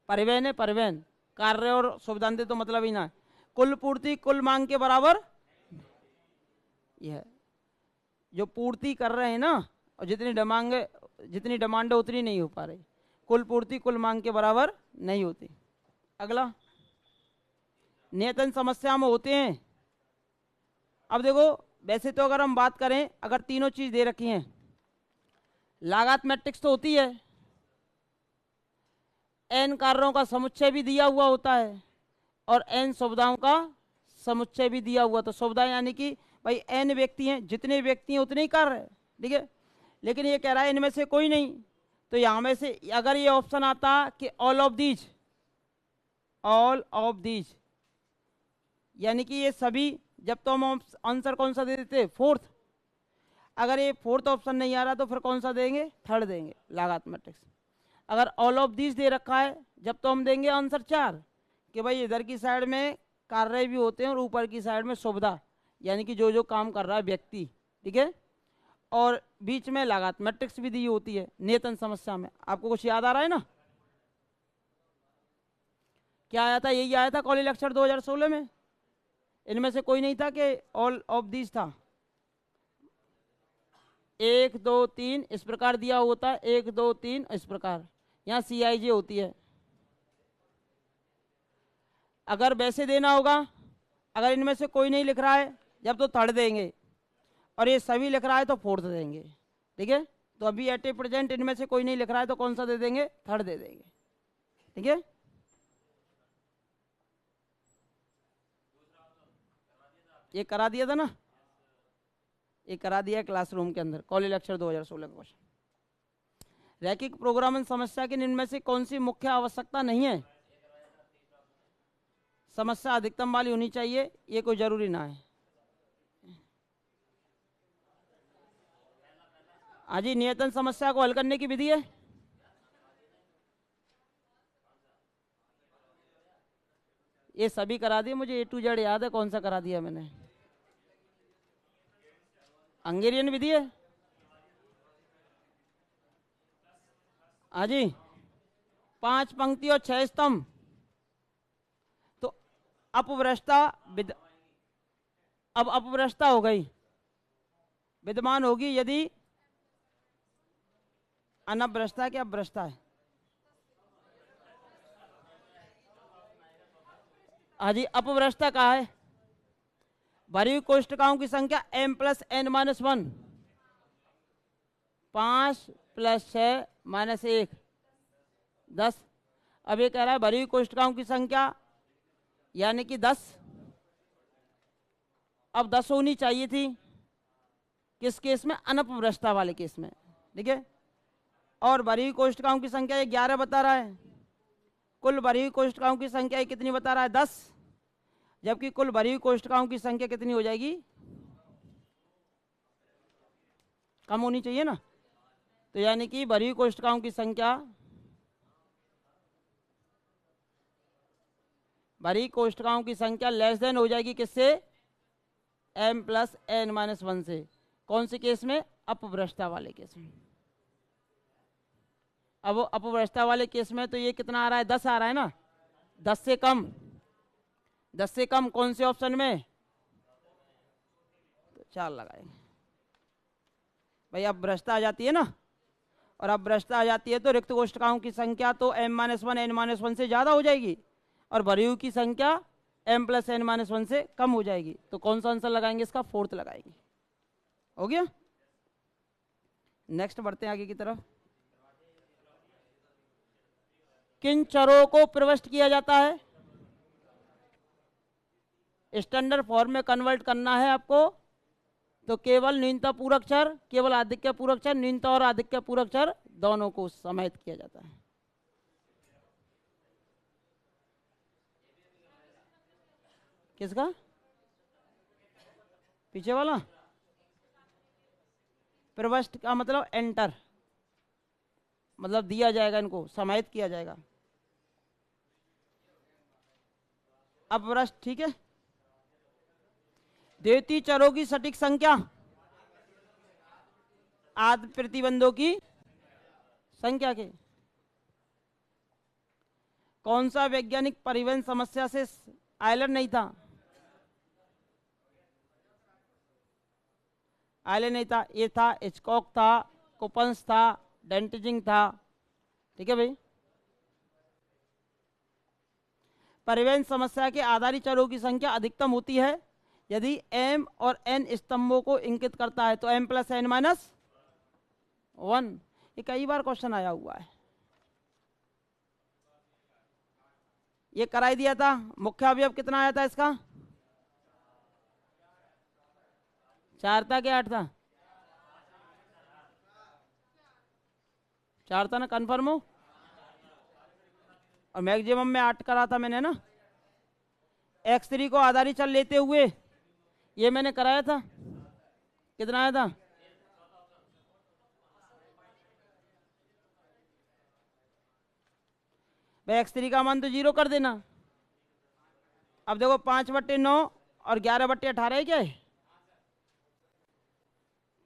Speaker 1: परिवहन है, परिवहन, कार्य और सुविधाएं तो मतलब ही ना। कुल पूर्ति कुल मांग के बराबर, यह जो पूर्ति कर रहे हैं ना, और जितनी डिमांड है उतनी नहीं हो पा रही। कुल पूर्ति कुल मांग के बराबर नहीं होती। अगला, नियतन समस्या में होते हैं। अब देखो वैसे तो अगर हम बात करें, अगर तीनों चीज दे रखी हैं, लागत मैट्रिक्स तो होती है, n कार्यों का समुच्चय भी दिया हुआ होता है और n सुविधाओं का समुच्चय भी दिया हुआ। तो सुविधा यानी कि भाई n व्यक्ति हैं, जितने व्यक्ति हैं उतने ही कार्य है, ठीक है। लेकिन ये कह रहा है इनमें से कोई नहीं, तो यहाँ में से अगर ये ऑप्शन आता कि ऑल ऑफ दीज, यानी कि ये सभी, जब तो हम आंसर कौन सा दे देते, फोर्थ। अगर ये फोर्थ ऑप्शन नहीं आ रहा तो फिर कौन सा देंगे, थर्ड देंगे, लागत मैट्रिक्स। अगर ऑल ऑफ दीज दे रखा है, जब तो हम देंगे आंसर 4, कि भाई इधर की साइड में कार्य भी होते हैं और ऊपर की साइड में सुविधा, यानी कि जो जो काम कर रहा है व्यक्ति, ठीक है। और बीच में लागत मैट्रिक्स भी दी होती है नियतन समस्या में। आपको कुछ याद आ रहा है ना? क्या आया था? यही आया था कॉलेज लेक्चर 2016 में। इनमें से कोई नहीं था कि ऑल ऑफ दीज था। 1 2 3 इस प्रकार दिया होता है, 1 2 3 इस प्रकार, यहाँ CIJ होती है। अगर वैसे देना होगा, अगर इनमें से कोई नहीं लिख रहा है जब तो थर्ड देंगे, और ये सभी लिख रहा है तो फोर्थ देंगे, ठीक है। तो अभी एट ए प्रेजेंट इनमें से कोई नहीं लिख रहा है तो कौन सा दे देंगे, थर्ड दे देंगे, ठीक है। ये करा दिया था ना, ये करा दिया क्लासरूम के अंदर, कॉलेज लेक्चर 2016 का क्वेश्चन। रैखिक प्रोग्रामिंग समस्या की निम्न में से कौन सी मुख्य आवश्यकता नहीं है? समस्या अधिकतम वाली होनी चाहिए, ये कोई जरूरी ना है। हाँ जी, नियतन समस्या को हल करने की विधि है। ये सभी करा दिए, मुझे A to Z याद है कौन सा करा दिया मैंने। हंगेरियन विधि है। हाँ जी, 5 पंक्ति और 6 स्तंभ। तो अपभ्रष्टता अब अपभ्रष्टता हो गई, विद्यमान होगी यदि अनभ्रष्टता है कि अपभ्रष्टता है? हाँ जी, अपभ्रष्टता कहा है, भरी हुई कोष्ठकों की संख्या m + n - 1, 5 + 6 - 1 10। अब ये कह रहा है भरी हुई कोष्ठकों की संख्या यानी कि 10। अब 10 होनी चाहिए थी किस केस में, अनपभ्रष्टता वाले केस में, ठीक है। और भरी हुई कोष्ठकों की संख्या ये 11 बता रहा है, कुल भरी हुई कोष्ठकों की संख्या कितनी बता रहा है, 10, जबकि कुल भरी हुई कोष्ठकों की संख्या कितनी हो जाएगी, कम होनी चाहिए ना। तो यानी कि भरी हुई कोष्ठकों की संख्या, भरी कोष्ठकों की संख्या लेस देन हो जाएगी किससे, m + n - 1 से। कौन से केस में, अपभ्रष्टता वाले केस में। अब अपभ्रष्टता वाले केस में तो ये कितना आ रहा है, 10 आ रहा है ना, 10 से कम, 10 से कम कौन से ऑप्शन में, तो 4 लगाएंगे भाई। अब भ्रष्टता आ जाती है ना, और अब भ्रष्टता आ जाती है तो रिक्त कोष्ठकों की संख्या तो m - 1 n - 1 से ज्यादा हो जाएगी, और भरी हुई की संख्या m + n - 1 से कम हो जाएगी। तो कौन सा आंसर लगाएंगे इसका, फोर्थ लगाएंगे। हो गया। नेक्स्ट बढ़ते हैं आगे की तरफ। किन चरों को प्रविष्ट किया जाता है, स्टैंडर्ड फॉर्म में कन्वर्ट करना है आपको, तो केवल न्यूनता पूरक चर, केवल आधिक्य पूरक चर, न्यूनता और आधिक्य पूरक चर दोनों को समाहित किया जाता है। किसका, पीछे वाला, प्रविष्ट का मतलब एंटर, मतलब दिया जाएगा, इनको समाहित किया जाएगा। अपभ्रष्ट, ठीक है। द्वितीय चरों की सटीक संख्या, आदि प्रतिबंधों की संख्या के। कौन सा वैज्ञानिक परिवहन समस्या से आयलर नहीं था, आयलर नहीं था, ये था हिचकॉक था, कुपन्स था, डेंटिजिंग था, ठीक है भाई। परिवहन समस्या के आधारित चरों की संख्या अधिकतम होती है यदि m और n स्तंभों को इंकित करता है तो m प्लस n माइनस 1। ये कई बार क्वेश्चन आया हुआ है, ये कराई दिया था। मुख्य अवयव कितना आया था इसका? 4 था कि 8 था? 4 था ना, कन्फर्म हो? और मैक्सिमम में 8 करा था मैंने ना। x3 को आधारी चल लेते हुए ये मैंने कराया था, कितना आया था? भाई x3 का मान तो 0 कर देना। अब देखो 5/9 और 11/18 है क्या है?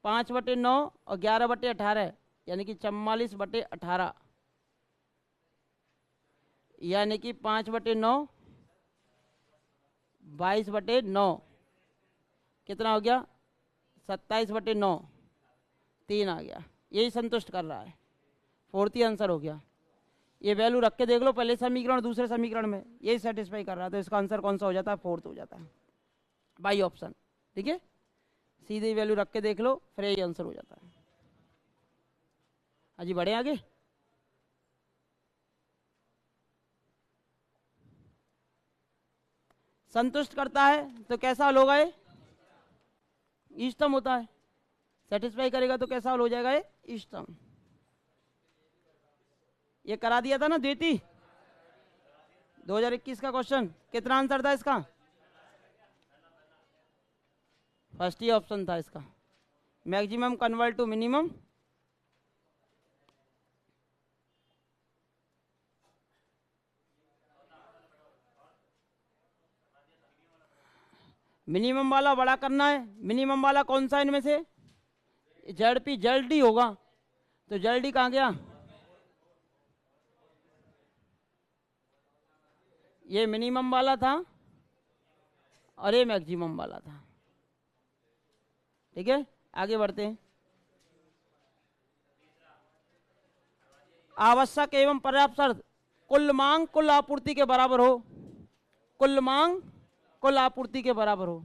Speaker 1: 5/9 और 11/18 यानी कि 44/18, यानी कि 5/9 22/9 कितना हो गया? 27/9, 3 आ गया। यही संतुष्ट कर रहा है, फोर्थ ही आंसर हो गया। ये वैल्यू रख के देख लो, पहले समीकरण दूसरे समीकरण में यही सेटिस्फाई कर रहा है, तो इसका आंसर कौन सा हो जाता है? फोर्थ हो जाता है, बाई ऑप्शन। ठीक है, सीधे वैल्यू रख के देख लो, फिर यही आंसर हो जाता है। अजी बढ़े आगे। संतुष्ट करता है तो कैसा हल होगा? ये इष्टतम होता है। सेटिस्फाई करेगा तो कैसा हल हो जाएगा? ये इष्टतम। ये करा दिया था ना द्वितीय 2021 का क्वेश्चन। कितना आंसर था इसका? फर्स्ट ही ऑप्शन था इसका, maximum convert to minimum. Minimum वाला बड़ा करना है। मिनिमम वाला कौन सा इनमें से? जेड डी होगा, तो जेड डी कहाँ गया? ये मिनिमम वाला था और ये मैक्सिमम वाला था। ठीक है, आगे बढ़ते हैं। आवश्यक एवं पर्याप्त शर्त, कुल मांग कुल आपूर्ति के बराबर हो। कुल मांग कुल आपूर्ति के बराबर हो।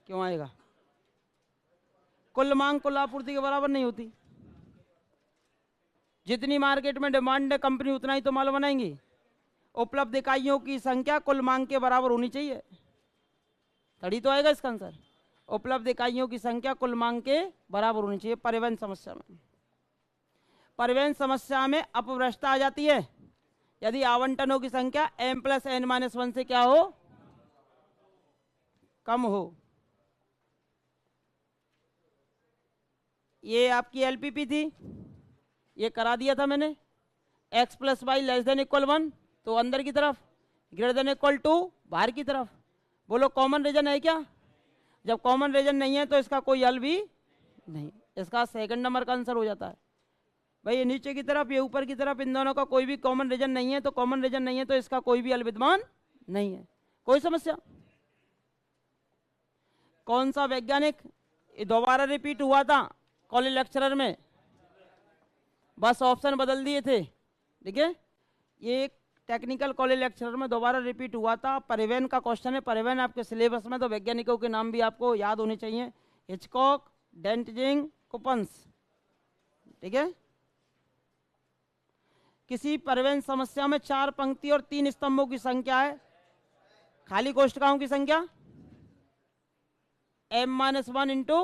Speaker 1: क्यों आएगा? कुल मांग कुल आपूर्ति के बराबर नहीं होती। जितनी मार्केट में डिमांड है कंपनी उतना ही तो माल बनाएंगी। उपलब्ध इकाइयों की संख्या कुल मांग के बराबर होनी चाहिए, तभी तो आएगा इसका आंसर। उपलब्ध इकाइयों की संख्या कुल मांग के बराबर होनी चाहिए। परिवहन समस्या में, परिवहन समस्या में अपभ्रष्टता आ जाती है यदि आवंटनों की संख्या m प्लस n माइनस 1 से क्या हो? कम हो। ये आपकी एलपीपी थी, ये करा दिया था मैंने। x plus y less than equal 1 तो अंदर की तरफ, ग्रेटर देन इक्वल 2 बाहर की तरफ। बोलो कॉमन रीजन है क्या? जब कॉमन रीजन नहीं है तो इसका कोई हल भी नहीं, इसका सेकंड नंबर का आंसर हो जाता है। भाई ये नीचे की तरफ ये ऊपर की तरफ, इन दोनों का कोई भी कॉमन रीजन नहीं है, तो कॉमन रीजन नहीं है तो इसका कोई भी हल विद्यमान नहीं है। कोई समस्या? कौन सा वैज्ञानिक, ये दोबारा रिपीट हुआ था कॉलेज लेक्चरर में, बस ऑप्शन बदल दिए थे। ठीक है, ये टेक्निकल कॉलेज लेक्चरर में दोबारा रिपीट हुआ था। परिवहन का क्वेश्चन है, परिवहन आपके सिलेबस में, तो वैज्ञानिकों के नाम भी आपको याद होने चाहिए। Hitchcock, Dantzig, Koopmans. ठीक है, किसी परिवहन समस्या में 4 पंक्ति और 3 स्तंभों की संख्या है, खाली कोष्ठकों की संख्या m-1 इंटू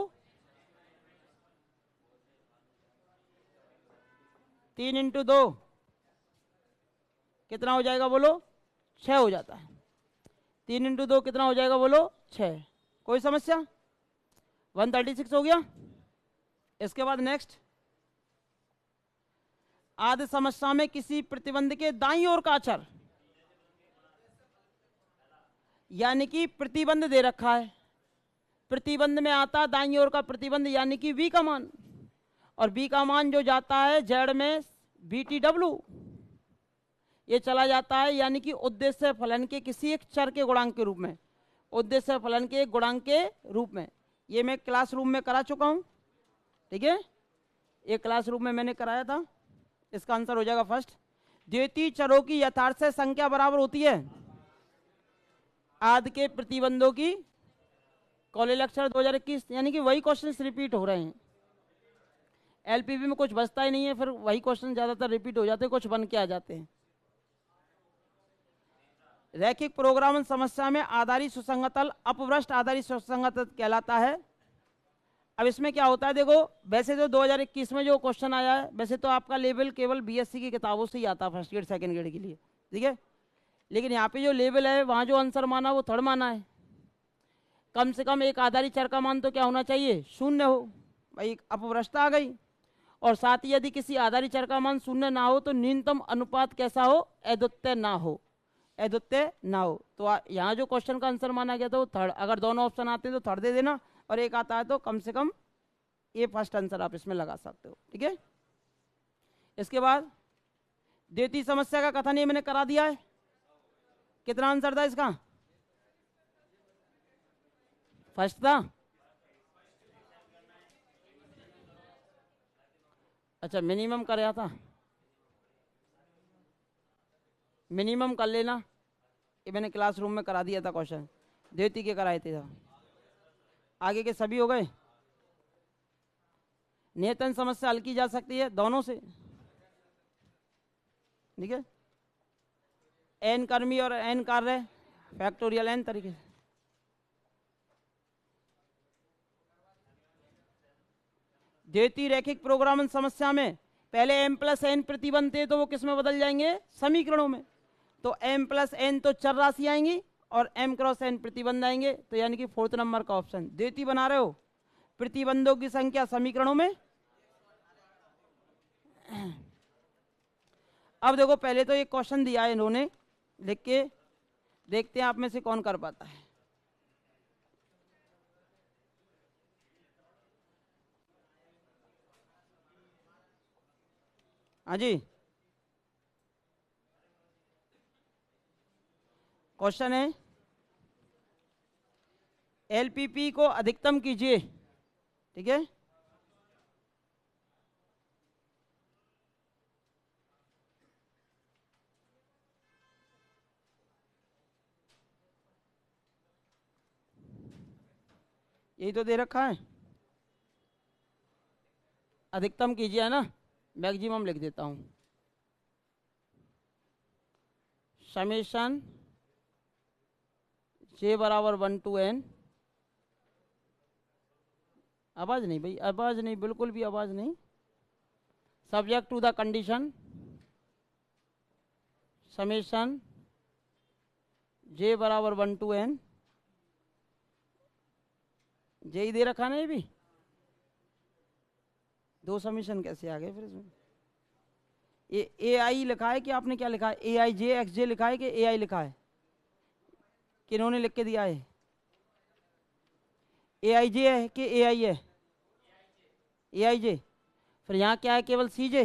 Speaker 1: 3 इंटू 2 कितना हो जाएगा बोलो? 6 हो जाता है। 3 इंटू 2 कितना हो जाएगा बोलो? 6। कोई समस्या? 136 हो गया। इसके बाद नेक्स्ट, आदि समस्या में किसी प्रतिबंध के दाईं ओर का अक्षर, यानी कि प्रतिबंध दे रखा है, प्रतिबंध में आता दाईं ओर का प्रतिबंध यानी कि v का मान, और v का मान जो जाता है z में VTW, ये चला जाता है यानी कि उद्देश्य फलन के किसी एक चर के गुणांक के रूप में, उद्देश्य फलन के एक गुणांक के रूप में। ये मैं क्लासरूम में करा चुका हूं। ठीक है, ये क्लासरूम में मैंने कराया था। इसका आंसर हो जाएगा फर्स्ट। द्वितीय चरों की यथार्थ संख्या बराबर होती है आदि के प्रतिबंधों की कॉलेज लेक्चर 2021, यानी कि वही क्वेश्चंस रिपीट हो रहे हैं। एलपीपी में कुछ बचता ही नहीं है, फिर वही क्वेश्चन ज्यादातर रिपीट हो जाते हैं, कुछ बन के आ जाते हैं। रैखिक प्रोग्रामन समस्या में आधारित सुसंगतल अपभ्रष्ट आधारित सुसंगतल कहलाता है। अब इसमें क्या होता है, देखो वैसे तो 2021 में जो क्वेश्चन आया है, वैसे तो आपका लेवल केवल बीएससी की किताबों से ही आता है फर्स्ट ग्रेड सेकंड ग्रेड के लिए, ठीक है। लेकिन यहाँ पे जो लेवल है वहाँ जो आंसर माना वो थर्ड माना है। कम से कम एक आधारित चर का मान तो क्या होना चाहिए, शून्य हो। भाई अपभ्रष्टता आ गई। और साथ ही यदि किसी आधारित चर का मान शून्य ना हो तो न्यूनतम अनुपात कैसा हो, अद्वितीय ना हो, अद्वितीय ना हो। तो यहाँ जो क्वेश्चन का आंसर माना गया था वो थर्ड। अगर दोनों ऑप्शन आते हैं तो थर्ड दे देना, और एक आता है तो कम से कम ये फर्स्ट आंसर आप इसमें लगा सकते हो, ठीक है। इसके बाद द्वितीय समस्या का कथन ये मैंने करा दिया है। कितना आंसर था इसका, फर्स्ट था। अच्छा मिनिमम कराया था, मिनिमम कर लेना, ये मैंने क्लासरूम में करा दिया था क्वेश्चन, द्वितीय के कराए थे। आगे के सभी हो गए। नियतन समस्या हल की जा सकती है दोनों से, ठीक है। एन कर्मी और एन कार्य फैक्टोरियल एन तरीके से। द्वितीय रैखिक प्रोग्रामन समस्या में पहले m प्लस एन प्रतिबंध थे तो वो किस में बदल जाएंगे, समीकरणों में। तो m प्लस एन तो चर राशि आएंगी और m क्रॉस एन प्रतिबंध आएंगे, तो यानी कि फोर्थ नंबर का ऑप्शन। द्वितीय बना रहे हो, प्रतिबंधों की संख्या समीकरणों में। अब देखो पहले तो ये क्वेश्चन दिया है इन्होंने लिख के, देखते हैं आप में से कौन कर पाता है। हाँ जी, क्वेश्चन है एलपीपी को अधिकतम कीजिए, ठीक है। यही तो दे रखा है, अधिकतम कीजिए, है ना। मैक्सिमम लिख देता हूं, समेशन जे बराबर 1 to n। आवाज नहीं भाई, आवाज नहीं, बिल्कुल भी आवाज नहीं। Subject to the condition summation j बराबर 1 to n। जे ही दे रखा ना, ये भी दो समीशन कैसे आ गए फिर इसमें। ए आई लिखा है कि आपने क्या लिखा है, ए आई जे एक्स जे लिखा है कि ए आई लिखा है, किन्होंने लिख के दिया है। ए आई जे है कि ए आई है, ए आई जे। फिर यहाँ क्या है, केवल सी जे।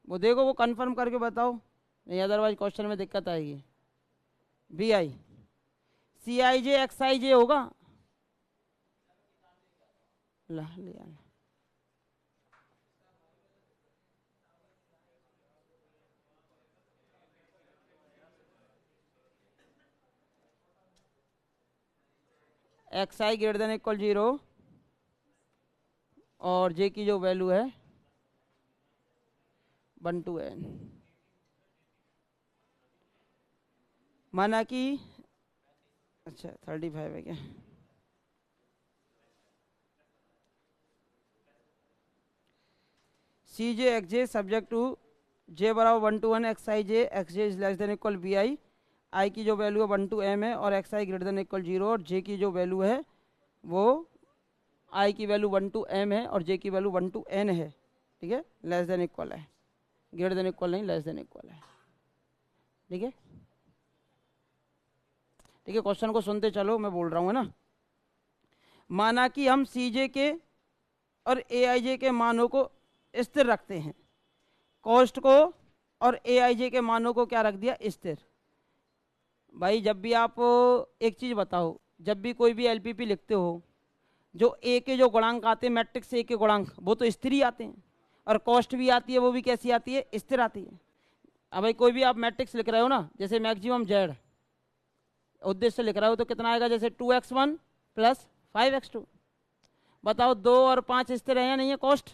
Speaker 1: वो देखो, वो कंफर्म करके बताओ, नहीं अदरवाइज क्वेश्चन में दिक्कत आएगी। B I C I j x i जे होगा। लिया x i greater than equal 0 और जे की जो वैल्यू है 1 to n, माना कि अच्छा 35 है क्या। C j x j subject to j बराबर 1 to 1 x i j x j is less than equal b i. I की जो वैल्यू है 1 to m है और x i greater than equal 0, और जे की जो वैल्यू है वो आई की वैल्यू 1 to m है और जे की वैल्यू 1 to n है, ठीक है। लेस देन इक्वल है, ग्रेटर देन इक्वल नहीं, लेस देन इक्वल है, ठीक है। ठीक है, क्वेश्चन को सुनते चलो, मैं बोल रहा हूँ, है ना। माना कि हम सी जे के और ए आई जे के मानों को स्थिर रखते हैं, कॉस्ट को और ए आई जे के मानों को क्या रख दिया, स्थिर। भाई जब भी आप एक चीज बताओ, जब भी कोई भी एलपीपी लिखते हो, जो ए के जो गुणांक आते हैं, मैट्रिक्स ए के गुणांक, वो तो स्थिर ही आते हैं, और कॉस्ट भी आती है, वो भी कैसी आती है, स्थिर आती है। अब भाई कोई भी आप मैट्रिक्स लिख रहे हो ना, जैसे मैक्सिमम जेड उद्देश्य से लिख रहे हो तो कितना आएगा, जैसे 2x1 प्लस 5x2। बताओ 2 और 5 स्थिर है या नहीं है, कॉस्ट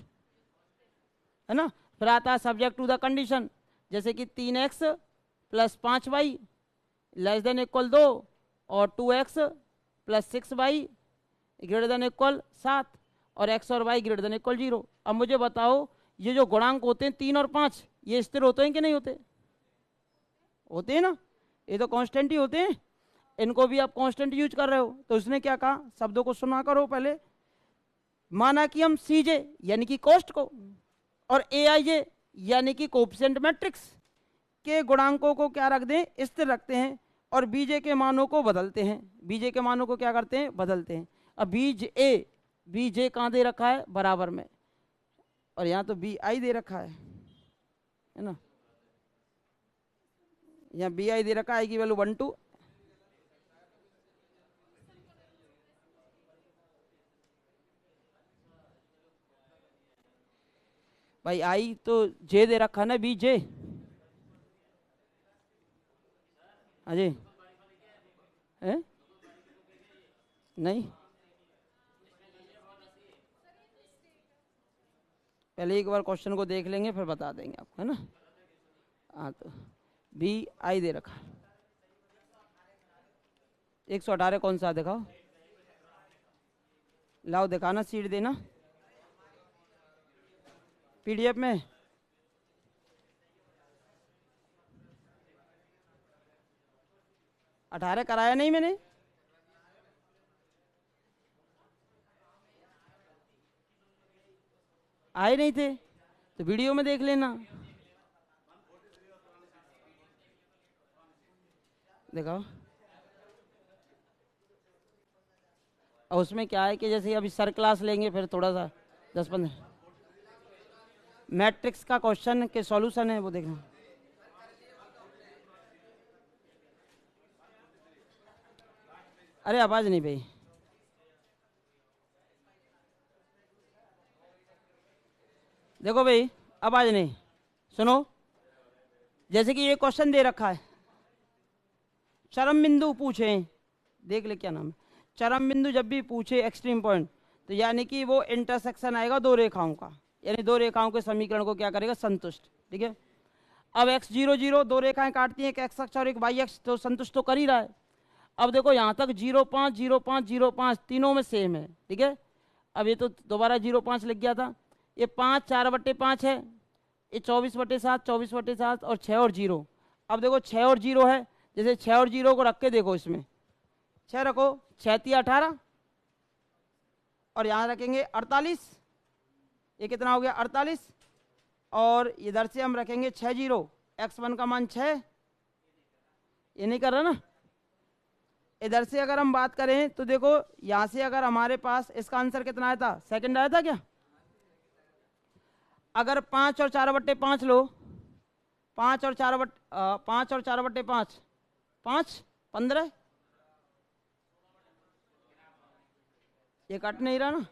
Speaker 1: है ना। फिर आता है सब्जेक्ट टू द कंडीशन, जैसे कि 3x plus 5y less than equal 2 और 2x plus 6y greater than equal 7 और x और y ग्रेटर देन इक्वल 0। अब मुझे बताओ ये जो गुणांक होते हैं 3 और 5 ये स्थिर होते हैं कि नहीं होते, होते हैं ना, ये तो कांस्टेंट ही होते हैं। इनको भी आप कांस्टेंट यूज कर रहे हो, तो उसने क्या कहा, शब्दों को सुना करो पहले। माना कि हम सीजे यानी कि कॉस्ट को और एआईजे यानी कि कोएफिशिएंट मैट्रिक्स के गुणांकों को क्या रख दें, स्थिर रखते हैं और बीजे के मानों को बदलते हैं। बीजे के मानों को क्या करते हैं, बदलते हैं। अब बीजे कहाँ दे रखा है, बराबर में, और यहाँ तो बी आई दे रखा है ना, यहाँ बी आई दे रखा है की वैल्यू 1 2। भाई आई तो जे दे रखा है ना, बी जे, हाँ जी है नहीं, पहले एक बार क्वेश्चन को देख लेंगे फिर बता देंगे आपको, है ना। हाँ तो बी आई दे रखा, 118 कौन सा दिखाओ, लाओ दिखाना, सीट देना पीडीएफ में। अठारह कराया नहीं मैंने, आए नहीं थे तो वीडियो में देख लेना। दिखाओ, और उसमें क्या है कि जैसे अभी सर क्लास लेंगे फिर थोड़ा सा 10-15 मैट्रिक्स का क्वेश्चन के सॉल्यूशन है वो देखना। अरे आवाज नहीं भाई, देखो भाई आवाज नहीं, सुनो। जैसे कि ये क्वेश्चन दे रखा है, चरम बिंदु पूछे, देख ले क्या नाम है, चरम बिंदु जब भी पूछे एक्सट्रीम पॉइंट, तो यानी कि वो इंटरसेक्शन आएगा दो रेखाओं का, यानी दो रेखाओं के समीकरण को क्या करेगा, संतुष्ट, ठीक है। अब x0 0 दो रेखाएं काटती हैं, एक x अक्ष और एक y अक्ष, तो संतुष्ट तो कर ही रहा है। अब देखो यहाँ तक 0 5 0 5 0 5 तीनों में सेम है, ठीक है। अब ये तो दोबारा 0 5 लिख गया था, ये 5 4/5 है, ये 24/7 24/7 और 6 और 0। अब देखो 6 और 0 है, जैसे 6 और 0 को रख के देखो, इसमें 6 रखो, 6 3 18 और यहाँ रखेंगे 48, ये कितना हो गया 48, और इधर से हम रखेंगे 6 0, x1 का मान 6, ये नहीं कर रहा ना। इधर से अगर हम बात करें तो देखो यहाँ से अगर हमारे पास इसका आंसर कितना आया था, सेकंड आया था क्या। अगर 5 और 4/5 लो, 5 और 4/5 5 15, ये कट नहीं रहा ना,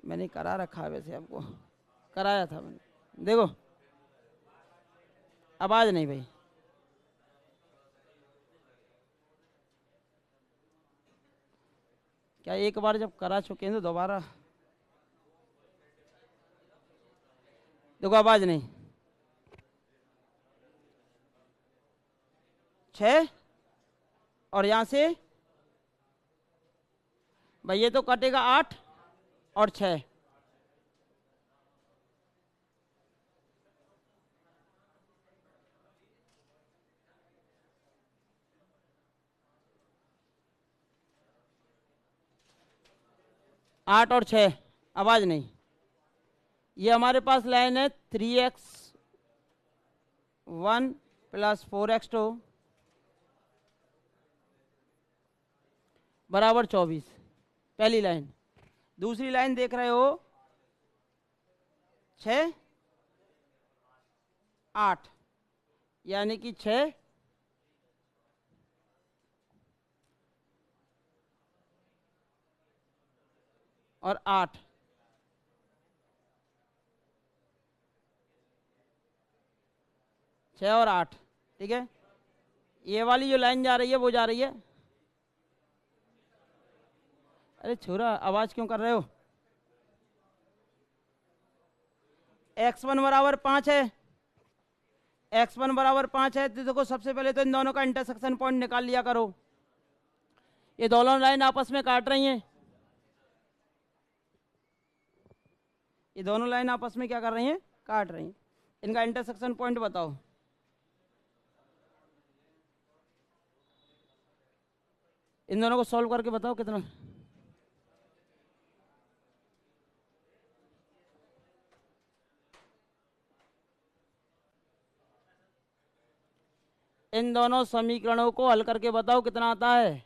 Speaker 1: मैंने करा रखा है वैसे, आपको कराया था मैंने, देखो आवाज नहीं भाई, क्या एक बार जब करा चुके हैं तो दोबारा, देखो आवाज नहीं, 6 और यहां से भाई ये तो कटेगा 8 और 6, आठ और 6, आवाज नहीं। ये हमारे पास लाइन है 3x1 प्लस 4x2 बराबर 24, पहली लाइन। दूसरी लाइन देख रहे हो 6 8, यानी कि 6 और 8, 6 और 8, ठीक है। ये वाली जो लाइन जा रही है वो जा रही है, अरे छोरा आवाज क्यों कर रहे हो, x1 बराबर 5 है, x1 बराबर 5 है, तो देखो सबसे पहले तो इन दोनों का इंटरसेक्शन पॉइंट निकाल लिया करो। ये दोनों लाइन आपस में काट रही हैं, ये दोनों लाइन आपस में क्या कर रही हैं, काट रही हैं। इनका इंटरसेक्शन पॉइंट बताओ। इन दोनों को सॉल्व करके बताओ कितना। इन दोनों समीकरणों को हल करके बताओ कितना आता है।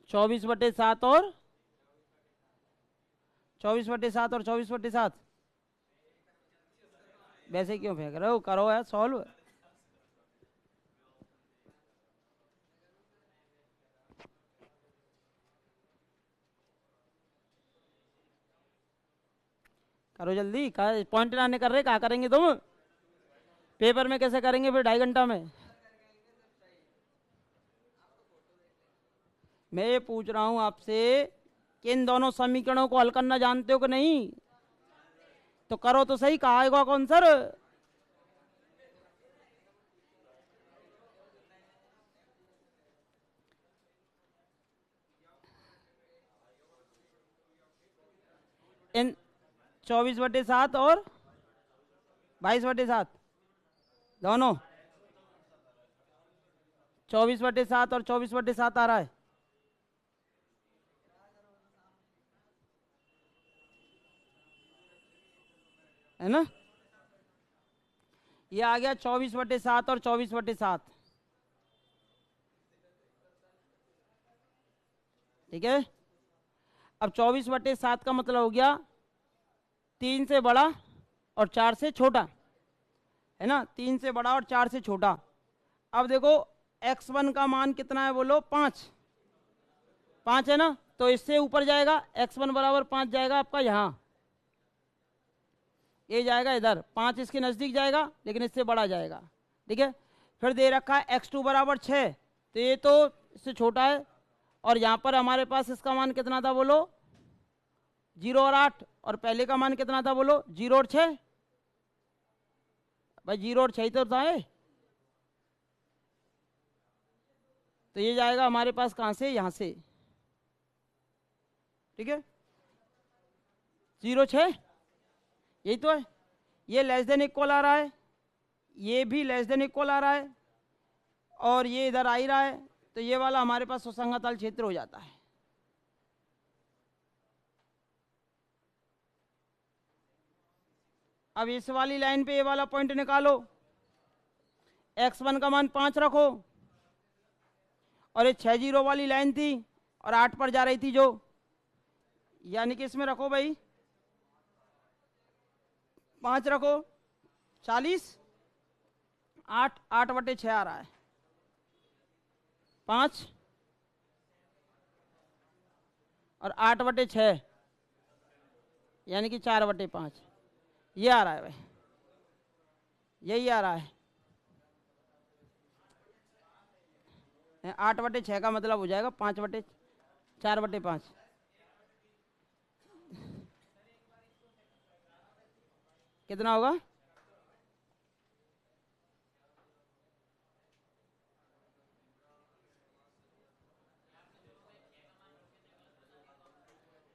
Speaker 1: 24/7 और 24/7 और 24/7। वैसे क्यों फेंक रहे हो, करो यार सॉल्व। करो जल्दी, पॉइंट ना कर रहे, कहा करेंगे तुम पेपर में, कैसे करेंगे फिर 2.5 घंटा में। मैं ये पूछ रहा हूं आपसे कि इन दोनों समीकरणों को हल करना जानते हो कि नहीं, तो करो तो सही, कहा आएगा कौन सर। इन 24/7 और 22/7 दोनों, 24/7 और 24/7 आ रहा है ना। ये आ गया 24/7 और 24/7, ठीक है। अब 24/7 का मतलब हो गया 3 से बड़ा और 4 से छोटा, है ना, 3 से बड़ा और 4 से छोटा। अब देखो x1 का मान कितना है, बोलो 5, 5 है ना, तो इससे ऊपर जाएगा, x1 बराबर 5 जाएगा आपका यहाँ, ये जाएगा इधर, 5 इसके नज़दीक जाएगा लेकिन इससे बड़ा जाएगा, ठीक है। फिर दे रखा है x2 बराबर 6, तो ये तो इससे छोटा है, और यहाँ पर हमारे पास इसका मान कितना था बोलो, 0 और 8, और पहले का मान कितना था बोलो, 0 और 6, भाई 0 और 6 तो था, तो ये जाएगा हमारे पास कहाँ से, यहाँ से, ठीक है। 0 6 यही तो है, ये लेस देन इक्वल आ रहा है, ये भी लेस देन इक्वल आ रहा है, और ये इधर आ ही रहा है, तो ये वाला हमारे पास सुसंगतल क्षेत्र हो जाता है। अब इस वाली लाइन पे ये वाला पॉइंट निकालो, x1 का मान 5 रखो, और ये 6 0 वाली लाइन थी और 8 पर जा रही थी जो, यानी कि इसमें रखो भाई 5 रखो, 40, 8, 8/6 आ रहा है, 5 और 8/6 यानी कि 4/5, ये आ रहा है भाई, यही आ रहा है। 8/6 का मतलब हो जाएगा 4/5। कितना होगा,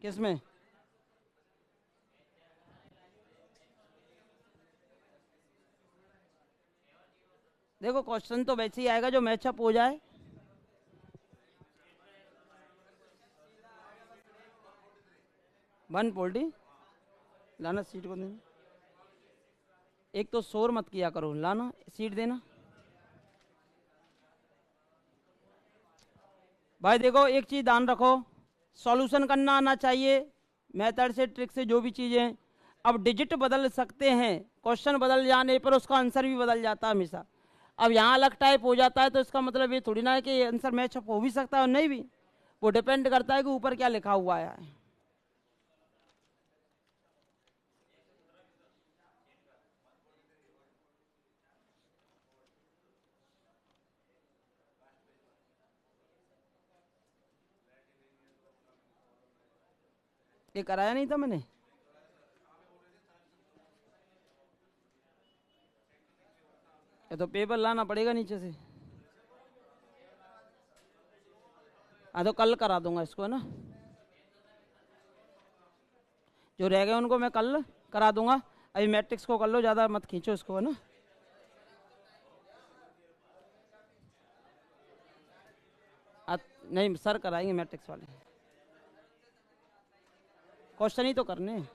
Speaker 1: किसमें, देखो क्वेश्चन तो वैसे ही आएगा जो मैचअप हो जाए। वन पोल्टी लाना, सीट को देना, एक तो शोर मत किया करो, लाना सीट देना। भाई देखो एक चीज ध्यान रखो, सॉल्यूशन करना आना चाहिए, मेथड से ट्रिक से जो भी चीजें। अब डिजिट बदल सकते हैं, क्वेश्चन बदल जाने पर उसका आंसर भी बदल जाता है हमेशा। अब यहाँ अलग टाइप हो जाता है तो इसका मतलब ये थोड़ी ना है कि आंसर मैचअप हो भी सकता है और नहीं भी, वो डिपेंड करता है कि ऊपर क्या लिखा हुआ है। ये कराया नहीं था मैंने? ये तो पेपर लाना पड़ेगा नीचे से। हाँ तो कल करा दूंगा इसको, है ना। जो रह गए उनको मैं कल करा दूंगा। अभी मैट्रिक्स को कर लो, ज़्यादा मत खींचो इसको, है ना। नहीं सर कराएंगे मैट्रिक्स वाले, क्वेश्चन ही तो करने हैं।